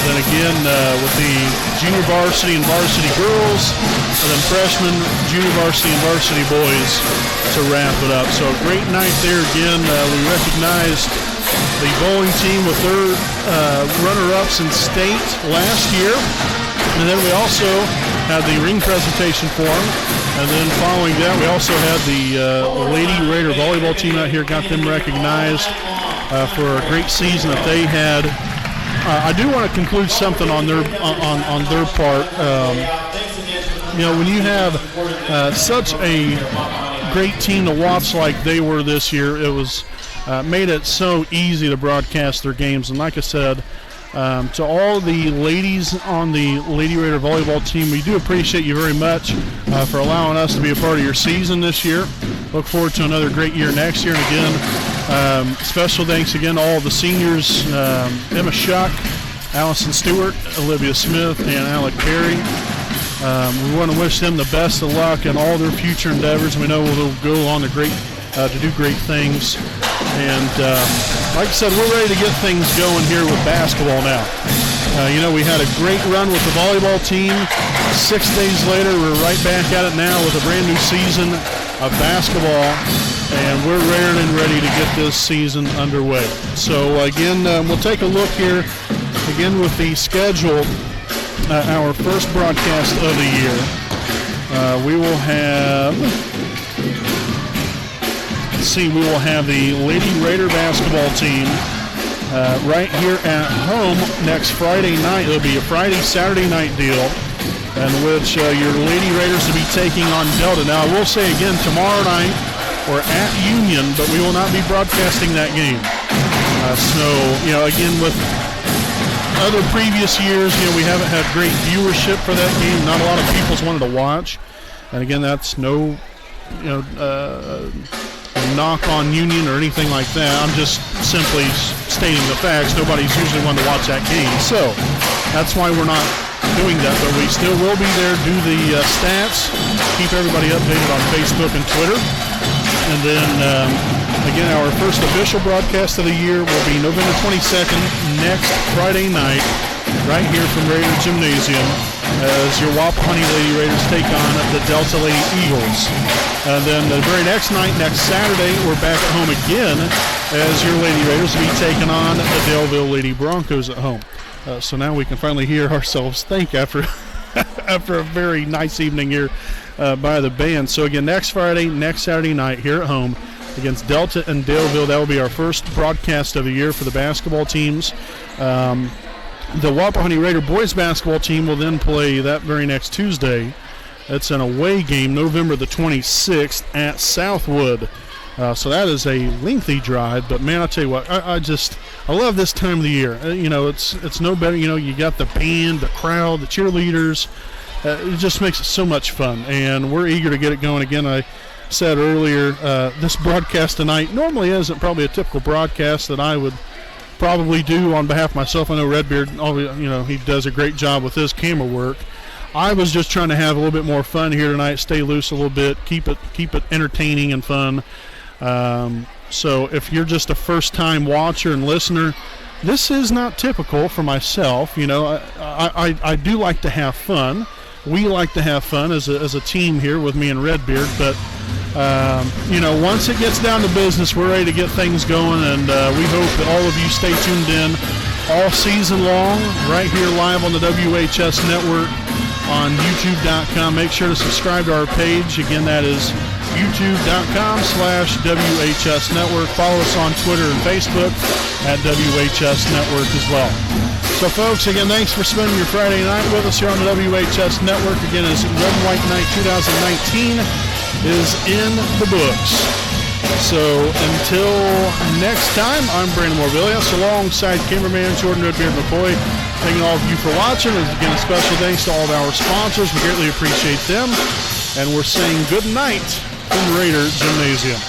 Then again, with the junior varsity and varsity girls, and then freshman, junior varsity, and varsity boys to wrap it up. So a great night there again. We recognized the bowling team with their runner-ups in state last year. And then we also had the ring presentation for them. And then following that, we also had the Lady Raider volleyball team out here, got them recognized for a great season that they had. I do want to conclude something on their part. When you have such a great team to watch like they were this year, it was made it so easy to broadcast their games. And like I said, to all the ladies on the Lady Raider volleyball team, we do appreciate you very much for allowing us to be a part of your season this year. Look forward to another great year next year. And again, special thanks again to all the seniors, Emma Shuck, Allison Stewart, Olivia Smith, and Alec Perry. We want to wish them the best of luck in all their future endeavors. We know they'll go on to do great things. And like I said, we're ready to get things going here with basketball now. We had a great run with the volleyball team. 6 days later, we're right back at it now with a brand new season of basketball, and we're raring and ready to get this season underway. So again, we'll take a look here again with the schedule. Our first broadcast of the year. We will have the Lady Raider basketball team right here at home next Friday night. It'll be a Friday, Saturday night deal. in which your Lady Raiders will be taking on Delta. Now, I will say again, tomorrow night we're at Union, but we will not be broadcasting that game. So, again, with other previous years, we haven't had great viewership for that game. Not a lot of people's wanted to watch. And again, that's no, knock on Union or anything like that. I'm just simply stating the facts. Nobody's usually wanting to watch that game. So that's why we're not doing that, but we still will be there, do the stats, keep everybody updated on Facebook and Twitter. And then, again, our first official broadcast of the year will be November 22nd, next Friday night, right here from Raider Gymnasium, as your Wapahani Lady Raiders take on the Delta Lady Eagles. And then the very next night, next Saturday, we're back at home again, as your Lady Raiders will be taking on the Daleville Lady Broncos at home. So now we can finally hear ourselves think after after a very nice evening here by the band. So again, next Friday, next Saturday night here at home against Delta and Daleville. That will be our first broadcast of the year for the basketball teams. The Wapahani Raider boys basketball team will then play that very next Tuesday. It's an away game, November the 26th at Southwood. So that is a lengthy drive, but man, I'll tell you what, I love this time of the year. It's no better. You got the band, the crowd, the cheerleaders. It just makes it so much fun, and we're eager to get it going again. I said earlier, this broadcast tonight normally isn't probably a typical broadcast that I would probably do on behalf of myself. I know Redbeard, he does a great job with his camera work. I was just trying to have a little bit more fun here tonight, stay loose a little bit, keep it entertaining and fun. So if you're just a first-time watcher and listener, this is not typical for myself. I do like to have fun. We like to have fun as a team here with me and Redbeard, but once it gets down to business, we're ready to get things going, and we hope that all of you stay tuned in all season long, right here live on the WHS Network on YouTube.com. Make sure to subscribe to our page. Again, that is youtube.com/WHS Network. Follow us on Twitter and Facebook at WHS Network as well. So, folks, again, thanks for spending your Friday night with us here on the WHS Network. Again, as Red and White Night 2019 is in the books. So, until next time, I'm Brandon Morvillius alongside cameraman Jordan Redbeard McCoy. Thanking all of you for watching. And again, a special thanks to all of our sponsors. We greatly appreciate them. And we're saying good night from Raider Gymnasium.